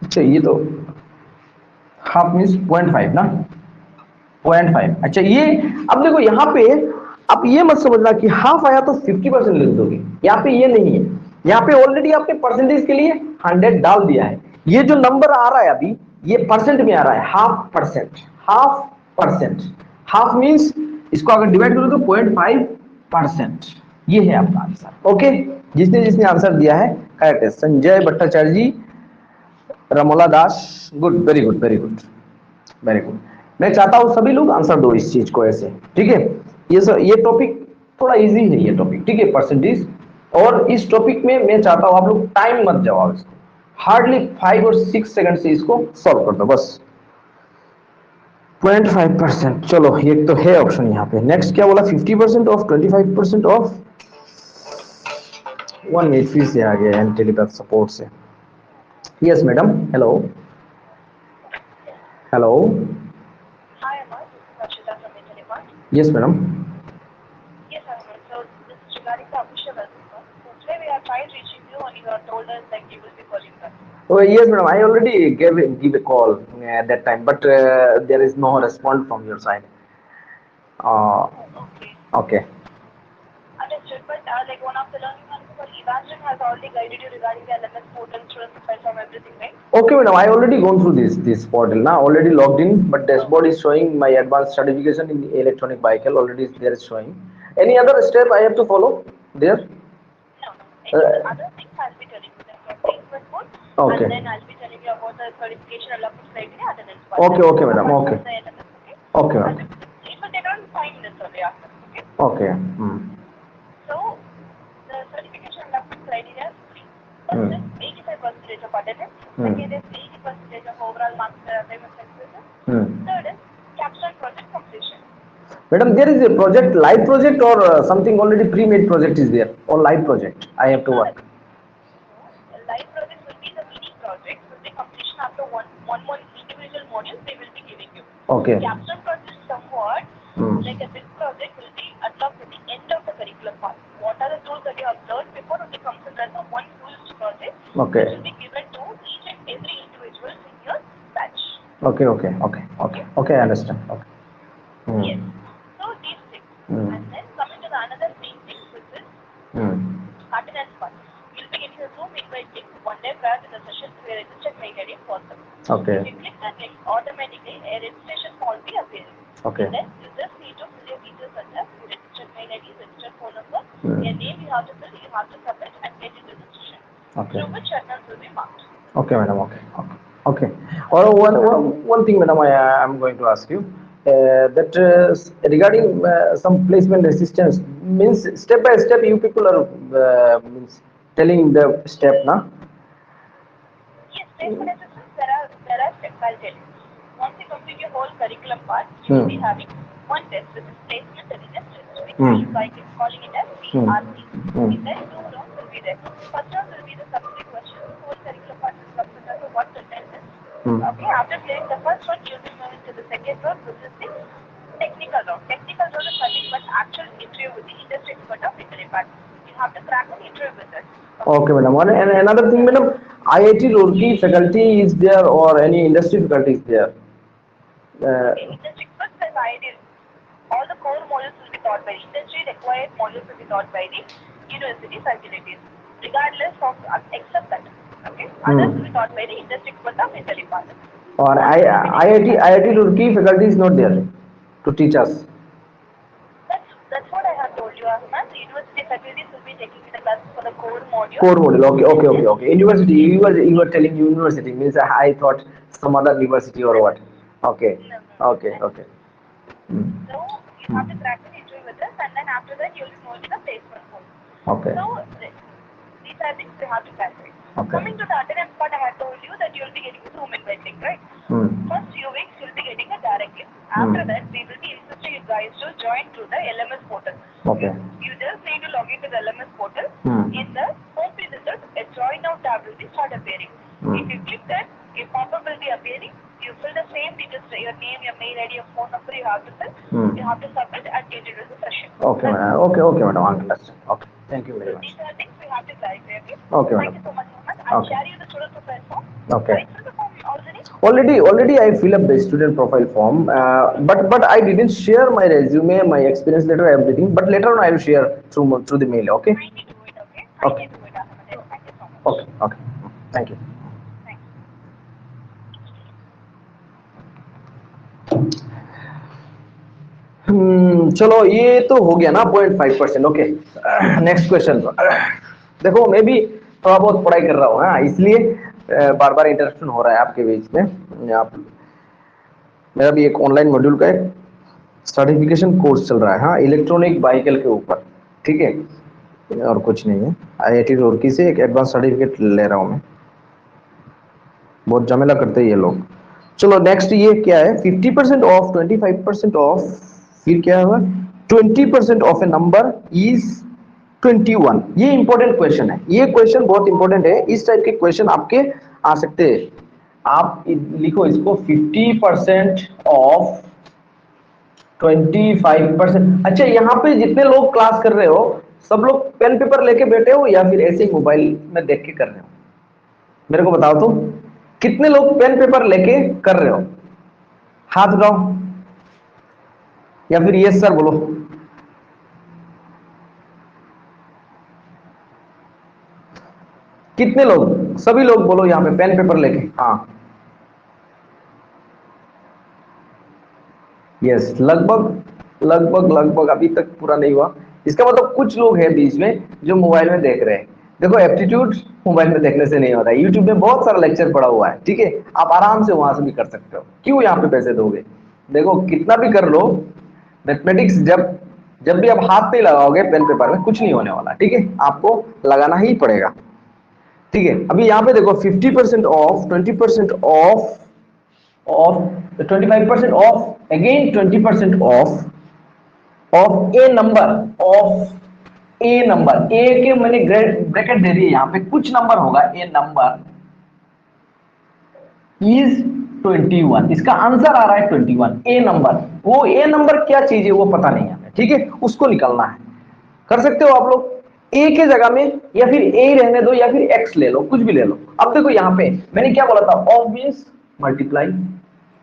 अच्छा ये तो हाफ मीन्स 0.5 ना, 0.5। अच्छा ये, अब देखो यहाँ पे, आप ये मत समझना कि हाफ आया तो 50% लिख दोगे, यहाँ पे ये नहीं है। यहाँ पे ऑलरेडी आपने परसेंटेज के लिए 100 डाल दिया है। ये जो नंबर आ रहा है अभी, ये परसेंट में आ रहा है, half percent. Half percent, half means इसको अगर डिवाइड करो तो 0.5%। ये है आपका आंसर। ओके, जिसने जिसने आंसर दिया है करेक्ट है, Sanjay Bhattacharya ji, Ramola Das, good, very good, very good, very good. मैं चाहता हूं सभी लोग आंसर दो इस चीज को ऐसे, ठीक है। ये टॉपिक थोड़ा इजी है, ये टॉपिक, ठीक है, परसेंटेज। और इस टॉपिक में मैं चाहता हूं आप लोग टाइम मत जवाब इसको, हार्डली 5 और 6 सेकंड से इसको सॉल्व कर दो बस। 0.5%, चलो ये तो है ऑप्शन यहाँ पे। नेक्स्ट क्या बोला, 50% ऑफ, 25% ऑफ। 1 मिनट, फिर से आ गया है टेलीपैथ सपोर्ट से। Yes madam, hello, hello. Hi, Amar. This is Ashita from Intellimart. Yes madam. Yes, Amar. So this is regarding the official response. So today we are trying reaching you and you have told us that you will be calling us. Oh, yes, madam. I already give a call at that time, but there is no response from your side. Uh, Oh, okay. okay. Understood. But like one of the learning managers called Evangeline has already guided you regarding the LMS portal, student profile from everything, right? Okay, madam. I already gone through this portal now. Already logged in, but Oh, dashboard is showing my advanced certification in electronic vehicle. Already there is showing. Any other step I have to follow there? no, no. Any Uh, other things I'll be telling you, like your placement code, and okay. then I'll be telling you about the certification development criteria and then Okay, partner. okay, madam. Apart Okay. from the LMS, okay? Okay, I'll be, madam. it will take around 5 minutes only after, okay? Okay. Hmm. So, the certification development criteria is three. First is Hmm. 85% of attendance. Hmm. Second is 80% of overall marks for assignment successes. Hmm. Third is capstone project completion. Madam, there is a project, live project, or something already pre-made project is there, or live project I have It's to not a work. no. Live projects will be the mini projects will be completion after one more individual module they will be giving you. Okay. Capstone project is somewhat Hmm. like a big project will be unlocked at the end of the curriculum part. What are the tools that you have learned before only comes in as a one tools project Okay. which will be given to each Okay, okay, okay, okay, okay, I understand. Okay. Yes. Hmm. So these things. Hmm. And then coming to the another main thing, which is Hmm. attendance part. You'll be getting a Zoom invite link one day prior to the session to your registered mail ID and WhatsApp. Okay. If you click that link, automatically a registration form will be appearing. Okay. Then you just need to fill your details such as your registered mail ID, registered phone number, Hmm. your name you have to fill, you have to submit and get into the session. Okay. Through which attendance will be marked. Okay, madam. Okay. Okay. Okay. Or one thing, madam, I'm going to ask you that regarding some placement resistance means step by step you people are means telling the step, na? Yes, placement assistance, there are steps, I'll tell you. Once you complete your whole curriculum part, you will be having one test, which is placement readiness test, which we are calling it as PRT. In there, two rounds will be there. First round will be the subject questions, whole curriculum part will consist of what the test is. Okay, after clearing the first one, you'll be moving to the second round, which is the technical round. Technical round is nothing but actual interview with the industry expert of Italy part. You have to crack an interview with us. Okay, madam. And another thing, madam, IIT Roorkee faculty is there or any industry faculty is there? Okay, industry first as I did. All the core modules will be taught by industry required modules will be taught by the university facilities, regardless of except that. Okay, others will be taught by the industry expert of Italy department. Or IIT Roorkee faculty is not there to teach us. That's what I have told you, Ahmad. The university faculties will be taking the classes for the core module. Core module. Okay, okay, okay, okay. University. You were telling university means I thought some other university or what. Okay, No, no, okay, no. okay. Hmm. So you have to crack an interview with us, and then after that you'll be moved to the placement course. Okay. So these are things you have to calculate. Okay. Coming to the attendance part, I had told you that you'll be getting a Zoom invite link, right? First few weeks you'll be getting a direct link. After that, we will be insisting you guys to join through the LMS portal. Okay. You just need to log into the LMS portal. In the home page itself, a join now tab will be start appearing. If you click that, a pop-up will be appearing. You fill the same details, your name, your mail ID, your phone number. You have to fill. You have to submit and get into the session. Okay, madam. Okay, madam. I understand. Okay. Thank you very So much. these are things we have to clarify. Okay. Okay, Thank madam. you so much, Mohammed. I'll Okay. share you the student profile form. Okay. I filled the form already. Already I fill up the student profile form, but I didn't share my resume, my experience letter, everything. But later on I will share through the mail. Okay. Kindly do it, okay? Okay. Kindly do it, Ahmed. Thank you so much. Okay. Okay. Thank you. Thanks. चलो ये तो हो गया ना 0.5%. Okay, next question. देखो मैं भी थोड़ा बहुत पढ़ाई कर रहा हूँ, हाँ, इसलिए बार बार इंटरप्शन हो रहा है आपके बीच में. आप मेरा भी एक ऑनलाइन मॉड्यूल का एक सर्टिफिकेशन कोर्स चल रहा है, हाँ, इलेक्ट्रॉनिक व्हीकल के ऊपर. ठीक है, और कुछ नहीं है. IIT रुड़की से एक एडवांस सर्टिफिकेट ले रहा हूँ मैं. बहुत झमेला करते हैं ये लोग. चलो नेक्स्ट ये क्या है, 50% ऑफ, 25% ऑफ, फिर क्या होगा, 20% ऑफ ए नंबर इज 21. ये इंपॉर्टेंट क्वेश्चन है, ये क्वेश्चन बहुत इंपॉर्टेंट है. इस टाइप के क्वेश्चन आपके आ सकते हैं. आप लिखो इसको, 50% ऑफ 25%. अच्छा, यहाँ पे जितने लोग क्लास कर रहे हो सब लोग पेन पेपर लेके बैठे हो या फिर ऐसे ही मोबाइल में देख के कर रहे हो? मेरे को बताओ तो, कितने लोग पेन पेपर लेके कर रहे हो? हाथ उठाओ या फिर यस सर बोलो. कितने लोग? सभी लोग बोलो यहाँ पे पेन पेपर लेके. हाँ, यस, लगभग अभी तक पूरा नहीं हुआ. इसका मतलब कुछ लोग हैं बीच में जो मोबाइल में देख रहे हैं. देखो, एप्टीट्यूड मोबाइल में देखने से नहीं होता है. यूट्यूब में बहुत सारा लेक्चर पड़ा हुआ है, ठीक है, आप आराम से वहां से भी कर सकते हो. क्यों यहाँ पे पैसे दोगे? देखो, कितना भी कर लो, मैथमेटिक्स जब भी आप हाथ नहीं लगाओगे पेन पेपर में, कुछ नहीं होने वाला. ठीक है, आपको लगाना ही पड़ेगा. ठीक है, अभी यहाँ पे देखो, 50% off, 20% off, 25% off, again 20% off a number, off a number. A के मैंने ब्रैकेट दे दिए यहाँ पे, कुछ नंबर होगा, ए नंबर इज 21. इसका आंसर आ रहा है 21. ए नंबर, वो ए नंबर क्या चीज है वो पता नहीं हमें. ठीक है, उसको निकालना है. कर सकते हो आप लोग ए के जगह में, या फिर ए रहने दो, या फिर एक्स ले लो, कुछ भी ले लो. अब देखो यहाँ पे मैंने क्या बोला था, of means multiply,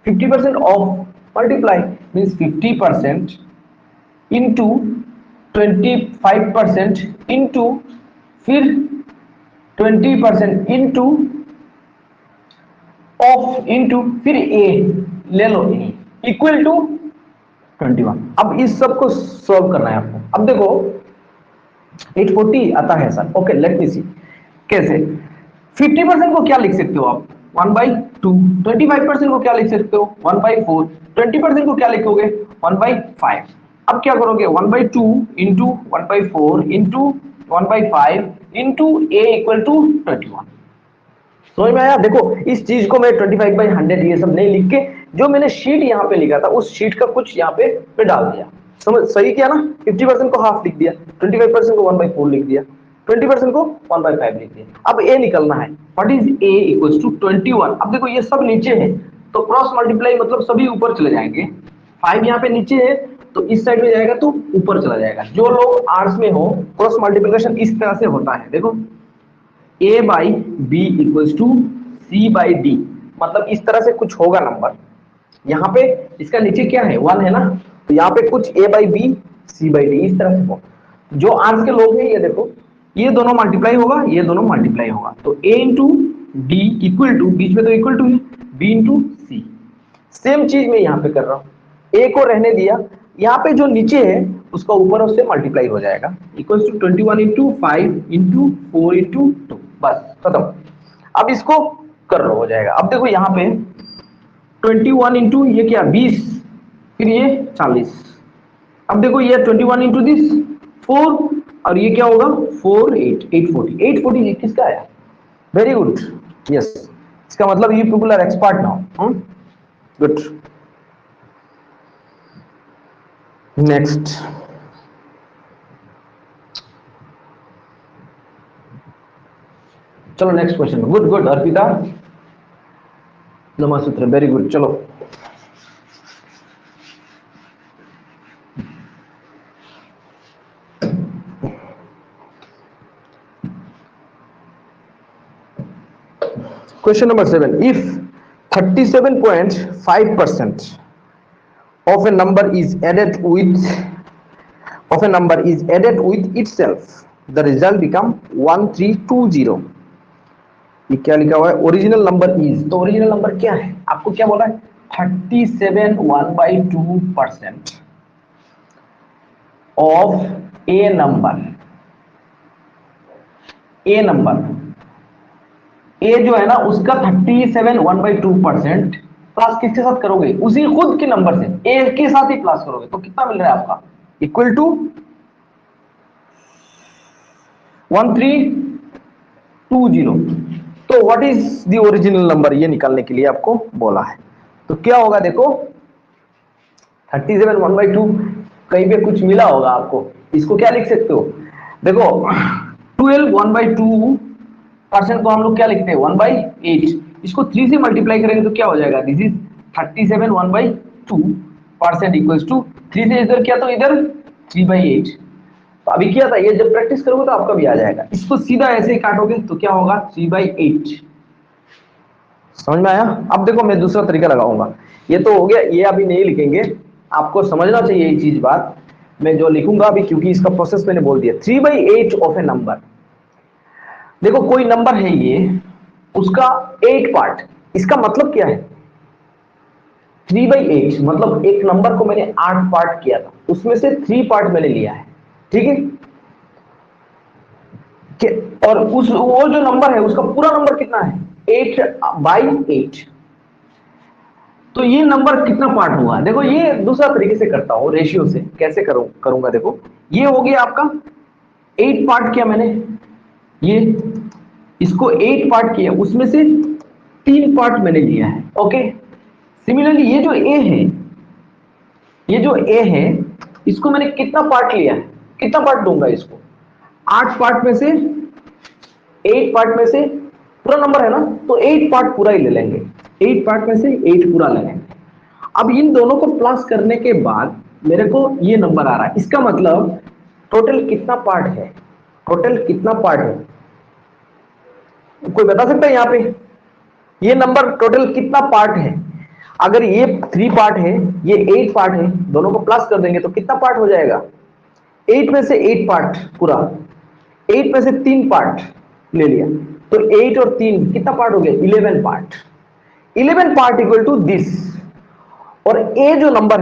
50% of multiply means 50% into 25% into फिर 20% इंटू ऑफ इंटू फिर ए ले लो इक्वल टू 21। अब इस सब को सॉल्व करना है आपको। अब देखो 840 आता है सर, ओके लेट मी सी कैसे। 50% को क्या लिख सकते हो आप 1/2, 25% को क्या लिख सकते हो 1/4, 20% को क्या लिखोगे 1/5। अब क्या करोगे 1/2 into 1/4 into 1/5 into A equal to 21। समझ में आया? देखो इस चीज को मैं 25/100 ये सब नहीं लिख के जो मैंने शीट यहाँ पे लिखा था उस शीट का कुछ यहाँ पे मैं डाल दिया। समझ सही किया ना? 50% को हाफ लिख दिया, 25% को 1/4 लिख दिया, 20% को 1/5 लिख दिया। अब ए निकलना है, what is A equals to 21। अब देखो ये सब नीचे है तो क्रॉस मल्टीप्लाई मतलब सभी ऊपर चले जाएंगे। 5 यहाँ पे नीचे है तो इस साइड में जाएगा तो ऊपर चला जाएगा। जो लोग आर्ट्स में हो क्रॉस मल्टीप्लिकेशन इस तरह से होता है। देखो a by B equals to C by D, मतलब इस तरह से कुछ होगा नंबर। यहाँ पे इसका नीचे क्या है 1 है ना, तो यहाँ पे कुछ a by B C by D इस तरह से होगा। जो आर्ट्स के लोग हैं ये देखो ये दोनों मल्टीप्लाई होगा ये दोनों मल्टीप्लाई होगा तो a into D equal to बीच में तो इक्वल टू है b इंटू सी। सेम चीज मैं यहाँ पे कर रहा हूँ, a को रहने दिया, यहाँ पे जो नीचे है उसका ऊपर उससे मल्टीप्लाई हो जाएगा equals to 21 into 5 into 4 into 2, बस खत्म। अब इसको कर लो हो जाएगा। अब देखो यहाँ पे 21 इंटू ये क्या 20 फिर ये 40। अब देखो ये 21 इंटू दिस 4 और ये क्या होगा 4 8 840 किसका आया? Very good, yes. इसका मतलब you people are expert now. Good, next चलो next question. Good good Arpita नमस्ते, वेरी गुड। चलो question number 7, if 37.5% of a number is added with itself, the result become 1320। ये क्या लिखा हुआ है? ओरिजिनल नंबर इज, तो ओरिजिनल नंबर क्या है? आपको क्या बोला है? 37 1/2% of a number. A number ए जो है ना उसका 37 1/2% प्लस किसके साथ करोगे? उसी खुद के नंबर से ए के साथ ही प्लस करोगे तो कितना मिल रहा है आपका? Equal to 1320। तो what is the original number ये निकालने के लिए आपको बोला है। तो क्या होगा देखो 37 1/2 कहीं पे कुछ मिला होगा आपको, इसको क्या लिख सकते हो? देखो 12 1/2% को हम लोग क्या लिखते हैं 1/8। इसको 3 से मल्टीप्लाई करेंगे तो क्या हो जाएगा? दिस इज 37 1/2% इक्वल्स टू 3 से इधर किया तो इधर 3/8। तो अभी किया था ये, जब प्रैक्टिस करोगे तो आपका भी आ जाएगा। इसको सीधा ऐसे ही काटोगे तो क्या होगा 3/8। समझ में आया? अब देखो मैं दूसरा तरीका लगाऊंगा। ये तो हो गया, ये अभी नहीं लिखेंगे, आपको समझना चाहिए ये चीज बात। मैं जो लिखूंगा अभी क्योंकि इसका प्रोसेस मैंने बोल दिया। 3/8 ऑफ ए नंबर, देखो कोई नंबर है ये, उसका 8 पार्ट, इसका मतलब क्या है 3/8 मतलब एक नंबर को मैंने 8 पार्ट किया था, उसमें से 3 पार्ट मैंने लिया है, ठीक है। और उस वो जो नंबर है उसका पूरा नंबर कितना है 8/8। तो ये नंबर कितना पार्ट हुआ? देखो ये दूसरा तरीके से करता हूं, रेशियो से कैसे करूंगा। देखो ये हो गया आपका 8 पार्ट किया मैंने, ये इसको 8 पार्ट किया, उसमें से 3 पार्ट मैंने लिया है, ओके। सिमिलरली ये जो ए है, ये जो ए है इसको मैंने कितना पार्ट लिया है? कितना पार्ट दूंगा इसको? 8 पार्ट में से 8 पार्ट में से पूरा नंबर है ना, तो 8 पार्ट पूरा ही ले लेंगे, 8 पार्ट में से 8 पूरा ले लेंगे। अब इन दोनों को प्लस करने के बाद मेरे को ये नंबर आ रहा है, इसका मतलब टोटल कितना पार्ट है? टोटल कितना पार्ट है कोई बता सकता है यहाँ पे? ये नंबर टोटल कितना पार्ट है? अगर ये 3 पार्ट है, ये 8 पार्ट है, दोनों को प्लस कर देंगे तो कितना पार्ट हो जाएगा? 8 में से 8 पार्ट पूरा, 8 में से 3 पार्ट ले लिया तो 8 और 3 कितना पार्ट हो गया? 11 part. 11 part equal to this. और ए जो नंबर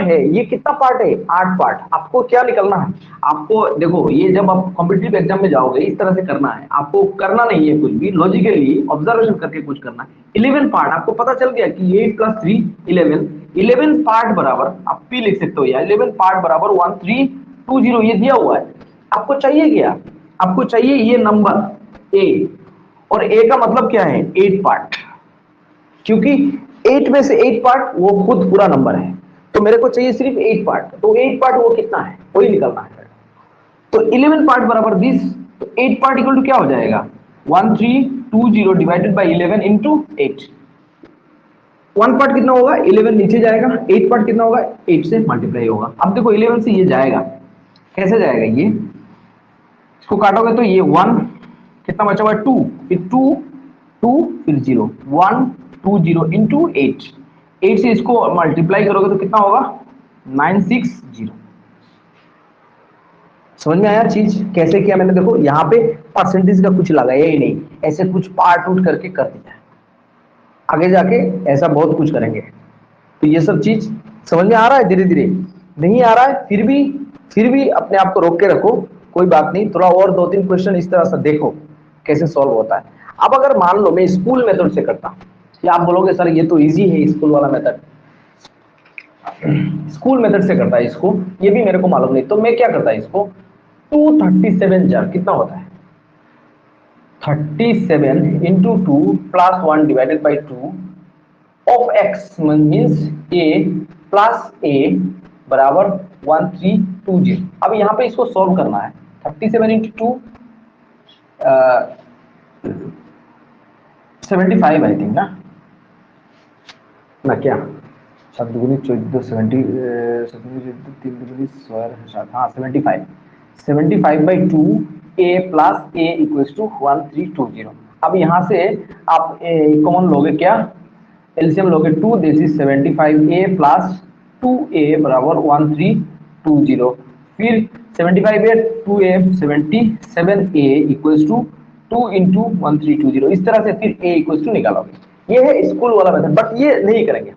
है ये कितना पार्ट है? 8 पार्ट। आपको क्या निकलना है? आपको देखो, ये जब आप कॉम्पिटिटिव एग्जाम में जाओगे इस तरह से करना है, आपको करना नहीं है कुछ भी, लॉजिकली ऑब्जर्वेशन करके कुछ करना है। 11 पार्ट आपको पता चल गया कि 8 + 3 11, 11 पार्ट बराबर आप पी लिख सकते हो, या 11 पार्ट बराबर 1320 ये दिया हुआ है। आपको चाहिए क्या? आपको चाहिए ये नंबर ए, और ए का मतलब क्या है? 8 पार्ट, क्योंकि 8 में से 8 पार्ट वो खुद पूरा नंबर है, तो मेरे को चाहिए सिर्फ 8 पार्ट। तो 8 पार्ट वो कितना है वही निकलना है। तो 11 पार्ट बराबर 20, तो 8 पार्ट इक्वल टू क्या हो जाएगा? 1320 डिवाइडेड बाय 11 इंटू 8। 1 पार्ट कितना होगा? 11 नीचे जाएगा, 8 पार्ट कितना होगा? 8 से मल्टीप्लाई होगा। अब देखो 11 से ये जाएगा, कैसे जाएगा? ये इसको काटोगे तो ये 1, कितना बचा हुआ? 2, फिर 2 2 फिर 0, 120 इंटू 8, 8 से इसको मल्टीप्लाई करोगे तो कितना होगा? 960। समझ में आया चीज कैसे किया मैंने? देखो यहाँ पे परसेंटेज का कुछ लगाया ही नहीं, ऐसे कुछ पार्ट उठ करके कर दिया। आगे जाके ऐसा बहुत कुछ करेंगे। तो ये सब चीज समझ में आ रहा है? धीरे धीरे नहीं आ रहा है फिर भी अपने आप को रोक के रखो, कोई बात नहीं, थोड़ा और 2-3 क्वेश्चन इस तरह से देखो कैसे सॉल्व होता है। अब अगर मान लो मैं स्कूल मेथड से करता, या आप बोलोगे सर ये तो इजी है स्कूल वाला मेथड, स्कूल मेथड से करता है इसको, ये भी मेरे को मालूम नहीं, तो मैं क्या करता है इसको 237 जार कितना होता है? 37 into 2 plus 1 divided by 2 of x means a plus a बराबर 1320। अब यहाँ पे इसको सॉल्व करना है। 37 इंटू 2 75 आई थिंक ना क्या? 7 दूनी 14, 70 3 दूनी 16, हाँ 75, 75/2 a plus a equals to 1320। अब यहाँ से आप कॉमन लोगे क्या? एलसीएम लोगे 2, this is 75a plus 2a बराबर 1320, फिर 75a 2a 77a equals to 2 into 1320, इस तरह से फिर a इक्वल्स टू निकालोगे। ये है स्कूल वाला मेथड, बट ये नहीं करेंगे,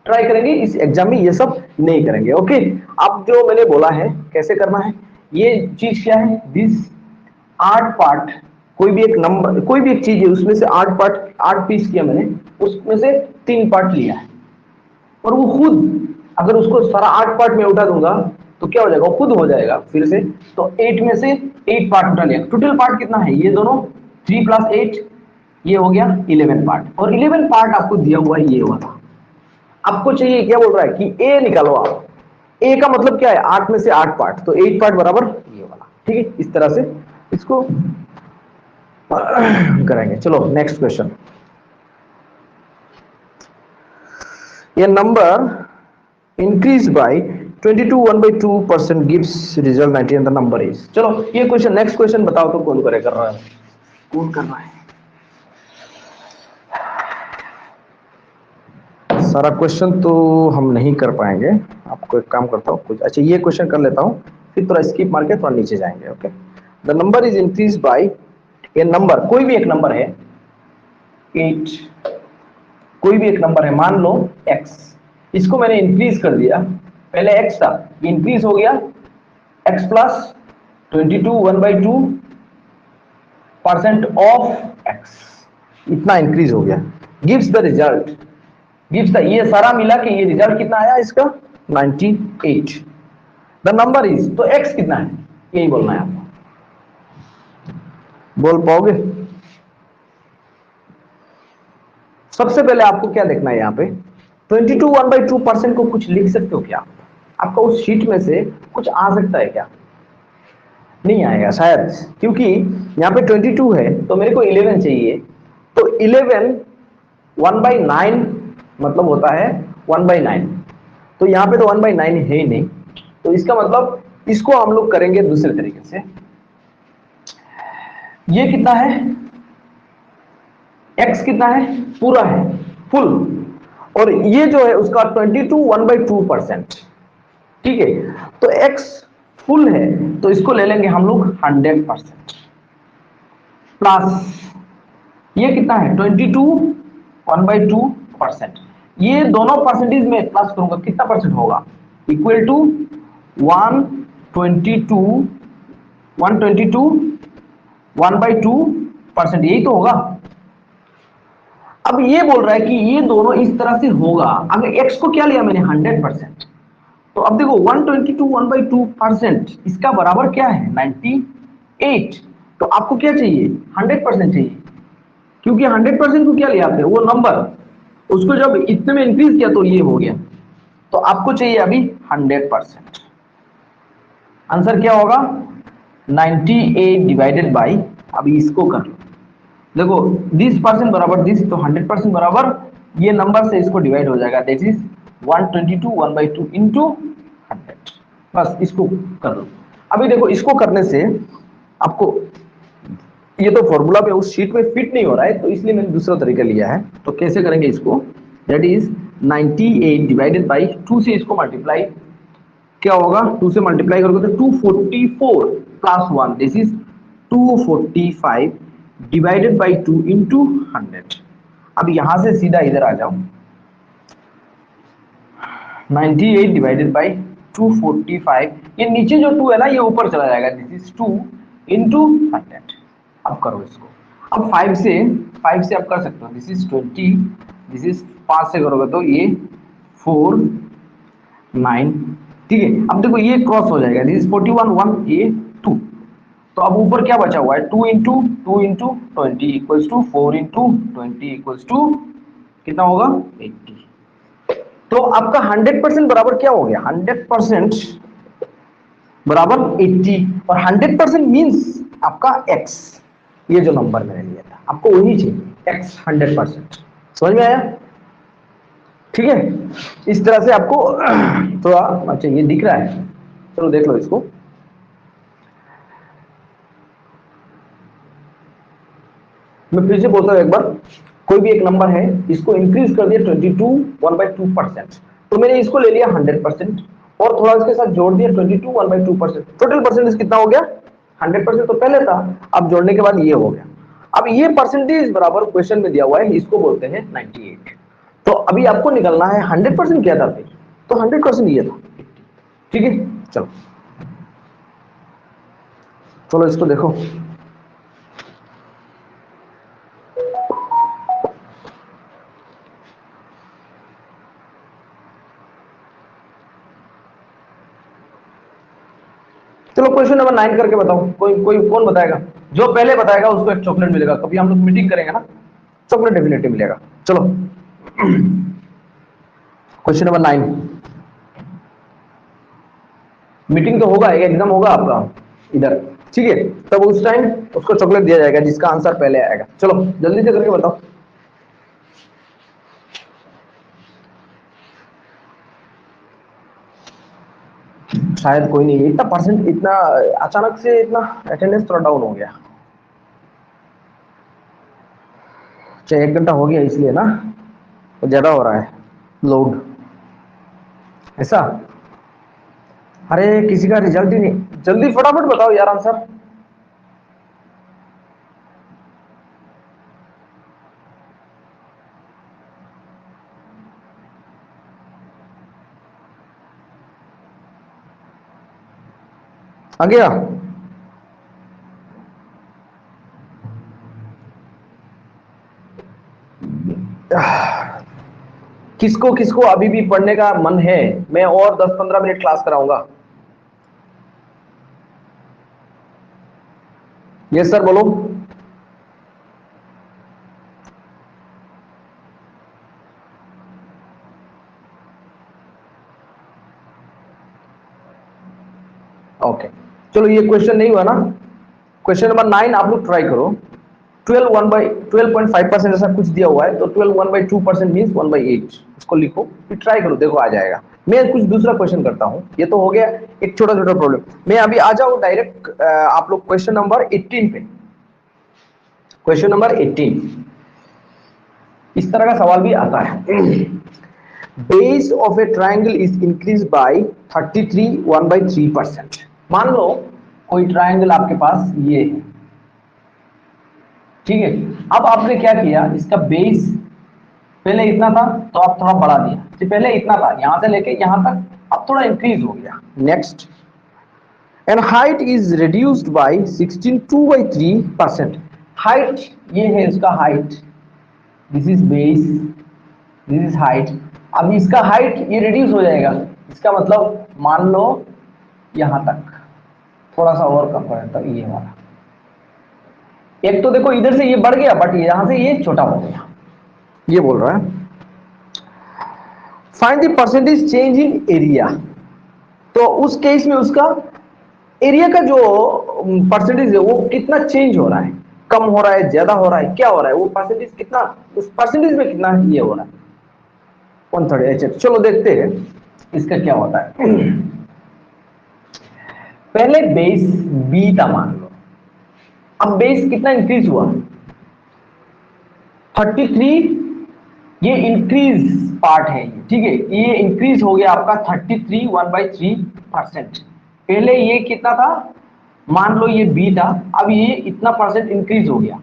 ट्राई करेंगे इस एग्जाम में, ये सब नहीं करेंगे। ओके, अब जो मैंने बोला है कैसे करना है, ये चीज क्या है? दिस 8 पार्ट, कोई भी एक नंबर, कोई भी एक चीज है उसमें से 8 पार्ट, 8 पीस किया मैंने, उसमें से 3 पार्ट लिया है, और वो खुद अगर उसको सारा 8 पार्ट में उठा दूंगा तो क्या हो जाएगा? वो खुद हो जाएगा फिर से। तो 8 में से 8 पार्ट उठा लिया, टोटल पार्ट कितना है? ये दोनों 3 + 8 ये हो गया 11 पार्ट, और 11 पार्ट आपको दिया हुआ है ये वाला। आपको चाहिए क्या? बोल रहा है कि ए निकालो आप। ए का मतलब क्या है? 8 में से 8 पार्ट, तो 8 पार्ट बराबर ये वाला। ठीक है, इस तरह से इसको करेंगे। चलो नेक्स्ट क्वेश्चन। ये number increase by 22 1/2% gives result 90 and the number is। चलो ये क्वेश्चन, नेक्स्ट क्वेश्चन बताओ तो कौन कर रहा है? कौन कर रहा है? सारा क्वेश्चन तो हम नहीं कर पाएंगे, आपको एक काम करता हूँ कुछ, अच्छा ये क्वेश्चन कर लेता हूँ, फिर थोड़ा स्किप मार के थोड़ा नीचे जाएंगे। Okay, the number is increase by, ये नंबर कोई भी एक नंबर है 8, कोई भी एक नंबर है, मान लो x, इसको मैंने इंक्रीज कर दिया, पहले x था, इंक्रीज हो गया x प्लस 22 1/2% ऑफ x, इतना इंक्रीज हो गया। Gives the result, gives the, ये सारा मिला के ये रिजल्ट कितना आया इसका? 98। द नंबर इज, तो x कितना है यही बोलना है आपको, बोल पाओगे? सबसे पहले आपको क्या देखना है यहाँ पे? 22 1/2% को कुछ लिख सकते हो क्या? आपका उस शीट में से कुछ आ सकता है क्या? नहीं आएगा शायद, क्योंकि यहाँ पे 22 है तो मेरे को 11 चाहिए, तो 11 1/9 मतलब होता है 1/9, तो यहाँ पे तो 1/9 है ही नहीं, तो इसका मतलब इसको हम लोग करेंगे दूसरे तरीके से। ये कितना है? x कितना है? पूरा है, फुल, और ये जो है उसका 22 1/2%। ठीक है, तो x फुल है तो इसको ले लेंगे हम लोग 100% प्लस ये कितना है 22 1/2%। ये दोनों परसेंटेज में प्लस करूंगा कितना परसेंट होगा इक्वल टू 122 1/2%, यही तो होगा। अब ये बोल रहा है कि ये दोनों इस तरह से होगा। अगर x को क्या लिया मैंने 100%, तो अब देखो 122 1/2% इसका बराबर क्या है 98। तो आपको क्या चाहिए 100% चाहिए, क्योंकि 100% को क्या लिया आपने वो नंबर, उसको जब इतने में इंक्रीज किया तो ये हो गया। तो आपको चाहिए अभी 100%। आंसर क्या होगा 98 डिवाइडेड बाई, अभी इसको कर लो, देखो 20% बराबर 20, तो 100% बराबर ये नंबर से इसको डिवाइड हो जाएगा, दैट इज 122 1/2 इंटू 100। बस इसको कर लो। अभी देखो इसको करने से आपको ये तो फॉर्मूला पे उस शीट में फिट नहीं हो रहा है, तो इसलिए मैंने दूसरा तरीका लिया है। तो कैसे करेंगे इसको, दैट इज 98 डिवाइडेड बाई 2 से इसको मल्टीप्लाई, क्या होगा 2 से मल्टीप्लाई करोगे तो 244 plus 1, this is 245 divided by 2 into 100। अब यहां से सीधा इधर आ जाओ, 98 डिवाइडेड बाई 245, ये नीचे जो 2 है ना ये ऊपर चला जाएगा, दिस इज 2 इंटू 100। अब करो इसको, अब 5 से आप कर सकते हो, दिस इज 20, दिस इज 5 से करोगे तो ये 4 9, ठीक है। अब देखो ये क्रॉस हो जाएगा, दिस इज 41 1 ये 2, तो अब ऊपर क्या बचा हुआ है 2 into 20 equals to 4 into 20 equals to कितना होगा 80। तो आपका 100% बराबर क्या हो गया 100% बराबर 80, और 100% मींस आपका x, ये जो नंबर मैंने लिया था आपको वही चाहिए x 100%। समझ में आया, ठीक है। इस तरह से आपको थोड़ा अच्छा ये दिख रहा है, चलो देख लो इसको। मैं फिर से बोलता हूं एक बार, कोई भी एक नंबर है इसको इंक्रीज कर दिया 22 1/2%, तो मैंने इसको ले लिया 100% और थोड़ा इसके साथ जोड़ दिया 22 1/2%, टोटल परसेंटेज कितना हो गया 100%, तो पहले था, अब जोड़ने के बाद ये हो गया। अब ये परसेंटेज बराबर क्वेश्चन में दिया हुआ है, इसको बोलते हैं 98। तो अभी आपको निकलना है 100% क्या था, तो 100% ये था, ठीक है। चलो चलो इसको देखो, चलो क्वेश्चन नंबर 9 करके बताओ, कोई कोई कौन बताएगा, जो पहले बताएगा उसको एक चॉकलेट मिलेगा। कभी हम लोग मीटिंग करेंगे ना, चॉकलेट डेफिनेटली मिलेगा। चलो क्वेश्चन नंबर 9, मीटिंग तो होगा, एक एग्जाम होगा आपका इधर, ठीक है, तब उस टाइम उसको चॉकलेट दिया जाएगा जिसका आंसर पहले आएगा। चलो जल्दी से करके बताओ। शायद कोई नहीं, इतना परसेंट, इतना अचानक से इतना अटेंडेंस थोड़ा डाउन हो गया, चाहे 1 घंटा हो गया इसलिए ना, तो ज्यादा हो रहा है लोड ऐसा। अरे किसी का रिजल्ट ही नहीं, जल्दी फटाफट बताओ यार आंसर। आ गया, किसको किसको अभी भी पढ़ने का मन है, मैं और 10-15 मिनट क्लास कराऊंगा। यस सर बोलो। ओके चलो ये क्वेश्चन नहीं हुआ ना, क्वेश्चन नंबर 9 आप लोग ट्राई करो। 12.5% ऐसा कुछ दिया हुआ है, तो 12 1/2% मींस 1/8, इसको लिखो फिर ट्राई करो, देखो आ जाएगा। मैं कुछ दूसरा क्वेश्चन करता हूं, ये तो हो गया एक छोटा छोटा प्रॉब्लम। मैं अभी आ जाऊं डायरेक्ट आप लोग क्वेश्चन नंबर 18 पे। क्वेश्चन नंबर 18 इस तरह का सवाल भी आता है। Base of A triangle is increase by 33 1/3%। मान लो कोई ट्राइंगल आपके पास ये है, ठीक है। अब आपने क्या किया, इसका बेस पहले इतना था तो आप थोड़ा बढ़ा दिया, तो पहले इतना था यहां से लेके यहां तक, अब थोड़ा इंक्रीज हो गया। Next, and height is reduced by 16 2/3%। Height ये है इसका height, this is base, this is height. अब इसका हाइट ये रिड्यूस हो जाएगा, इसका मतलब मान लो यहां तक, थोड़ा सा और कम कर देता हूं, ये वाला। एक तो देखो इधर से ये बढ़ गया, बट यहां से ये छोटा हो गया, ये बोल रहा है। Find the percentage change in area. तो उस केस में उसका एरिया का जो परसेंटेज है वो कितना चेंज हो रहा है, कम हो रहा है, ज्यादा हो रहा है, क्या हो रहा है, वो परसेंटेज कितना, उस परसेंटेज में कितना ये हो रहा है 1/3। चलो देखते हैं इसका क्या होता है। पहले बेस बी था मान लो, अब बेस कितना इंक्रीज हुआ 33, ये इंक्रीज पार्ट है, ठीक है, ये इंक्रीज हो गया आपका 33 1/3%। पहले ये कितना था, मान लो ये बी था, अब ये इतना परसेंट इंक्रीज हो गया।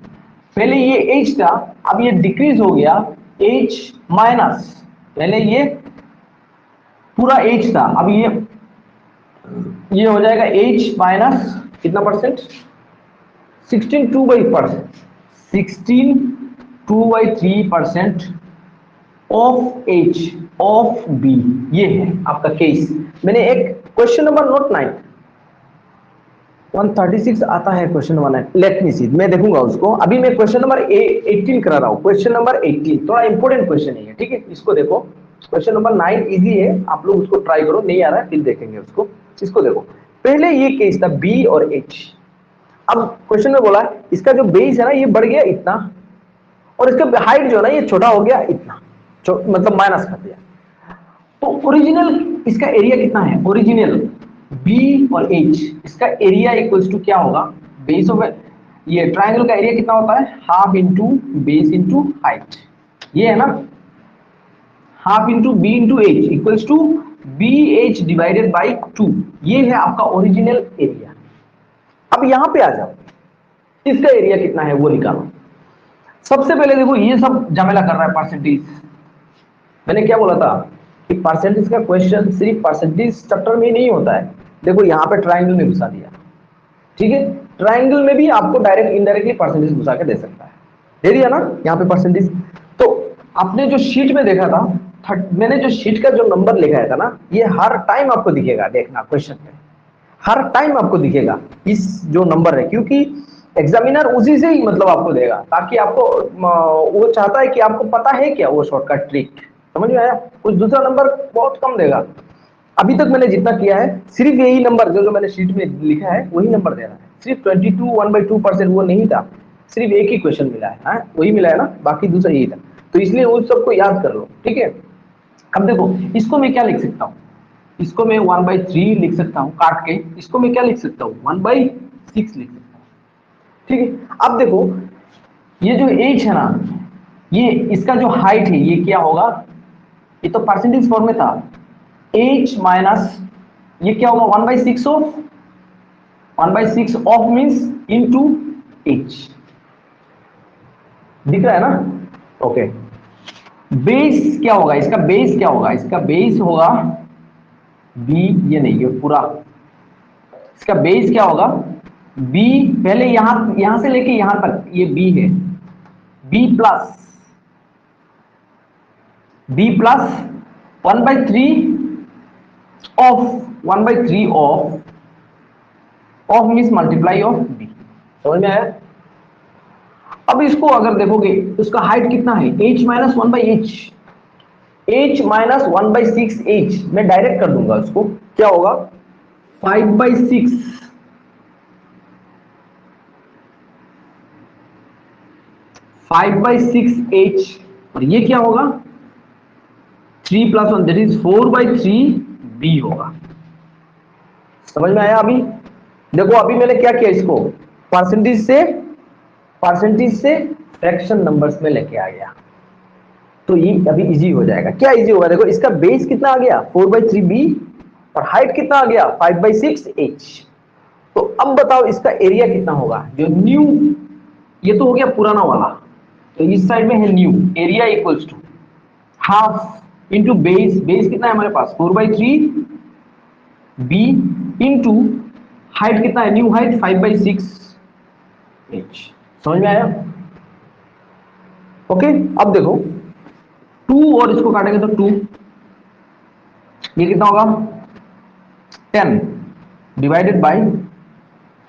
पहले ये एच था, अब ये डिक्रीज हो गया एच माइनस, पहले ये पूरा एच था, अब ये हो जाएगा एच माइनस कितना percent, 16 2/3% of H of B. ये है आपका केस। मैंने एक क्वेश्चन नंबर नोट 9 136 आता है, क्वेश्चन नंबर 9, लेट मी सी, मैं देखूंगा उसको। अभी मैं क्वेश्चन नंबर 18 करा रहा हूं, क्वेश्चन नंबर 18 थोड़ा इंपॉर्टेंट क्वेश्चन है, ठीक है, इसको देखो। क्वेश्चन नंबर 9 इजी है, आप लोग उसको ट्राई करो, नहीं आ रहा है फिर देखेंगे उसको। इसको देखो, पहले ये केस था बी और एच। अब क्वेश्चन में बोला इसका जो बेस है ना ये बढ़ गया इतना, और इसका हाइट जो है ना ये छोटा हो गया इतना, मतलब माइनस कर दिया। तो ओरिजिनल इसका एरिया कितना है, ओरिजिनल बी और एच, इसका एरिया इक्वल्स टू क्या होगा, बेस ऑफ ये ट्राइंगल का एरिया कितना होता है, half into base into height, ये है ना, half into B into H equals to B H divided by 2, ये है आपका ओरिजिनल एरिया। अब यहां पे आ जाओ, इसका एरिया कितना है वो निकालो। सबसे पहले देखो ये सब झमेला कर रहा है परसेंटेज, मैंने क्या बोला था कि परसेंटेज का क्वेश्चन सिर्फ परसेंटेज चैप्टर में ही नहीं होता है। देखो यहाँ पे ट्राइंगल में घुसा दिया, ठीक है, ट्राइंगल में भी आपको डायरेक्ट इनडायरेक्टली परसेंटेज घुसा के दे सकता है, दे दिया ना यहाँ पे परसेंटेज। तो आपने जो शीट में देखा था, मैंने जो शीट का जो नंबर लिखाया था ना, ये हर टाइम आपको दिखेगा, देखना क्वेश्चन में हर टाइम आपको दिखेगा इस जो नंबर है, क्योंकि एग्जामिनर उसी से ही मतलब आपको देगा, ताकि आपको वो चाहता है कि आपको पता है क्या वो शॉर्टकट ट्रिक, समझ में आया। कुछ दूसरा नंबर बहुत कम देगा। अभी तक मैंने जितना किया है सिर्फ यही नंबर जो मैंने शीट में लिखा है वही नंबर दे रहा है, सिर्फ 22 1/2% वो नहीं था, सिर्फ एक ही क्वेश्चन मिला है, वही मिला है ना, बाकी दूसरा यही था। तो इसलिए उन सबको याद कर लो, ठीक है। अब देखो इसको मैं क्या लिख सकता हूँ, इसको मैं 1/3 लिख सकता हूँ काट के, इसको मैं क्या लिख सकता हूँ 1/6 लिख सकता हूँ, ठीक है। अब देखो ये जो एच है ना, ये इसका जो हाइट है ये क्या होगा, ये तो परसेंटेज फॉर्म में था, एच माइनस ये क्या होगा 1/6 of 1/6 of means into H, दिख रहा है ना, ओके। बेस क्या होगा, इसका बेस क्या होगा, इसका बेस होगा बी, ये नहीं ये पूरा, इसका बेस क्या होगा बी, पहले यहां से लेके यहां तक ये बी है, B plus 1/3 of means multiply of B, समझ में आया। अब इसको अगर देखोगे तो इसका हाइट कितना है h minus 1/h, h minus 1/6 h, मैं डायरेक्ट कर दूंगा उसको, क्या होगा 5/6 h, और ये क्या होगा 3 + 1 दैट इज 4/3 b होगा, समझ में आया। अभी देखो अभी मैंने क्या किया, इसको परसेंटेज से फ्रैक्शन नंबर्स में लेके आ गया, तो ये अभी इजी हो जाएगा। क्या इजी होगा, देखो इसका बेस कितना आ गया 4/3b और हाइट कितना आ गया 5/6h। तो अब बताओ इसका एरिया कितना होगा, जो न्यू, ये तो हो गया पुराना वाला, तो इस साइड में है new, area equals to half into base, base कितना है हमारे पास 4/3b इंटू हाइट कितना है, न्यू हाइट 5/6h। समझ में आया? ओके, अब देखो 2 और इसको काटेंगे तो 2, ये कितना होगा 10 डिवाइडेड बाई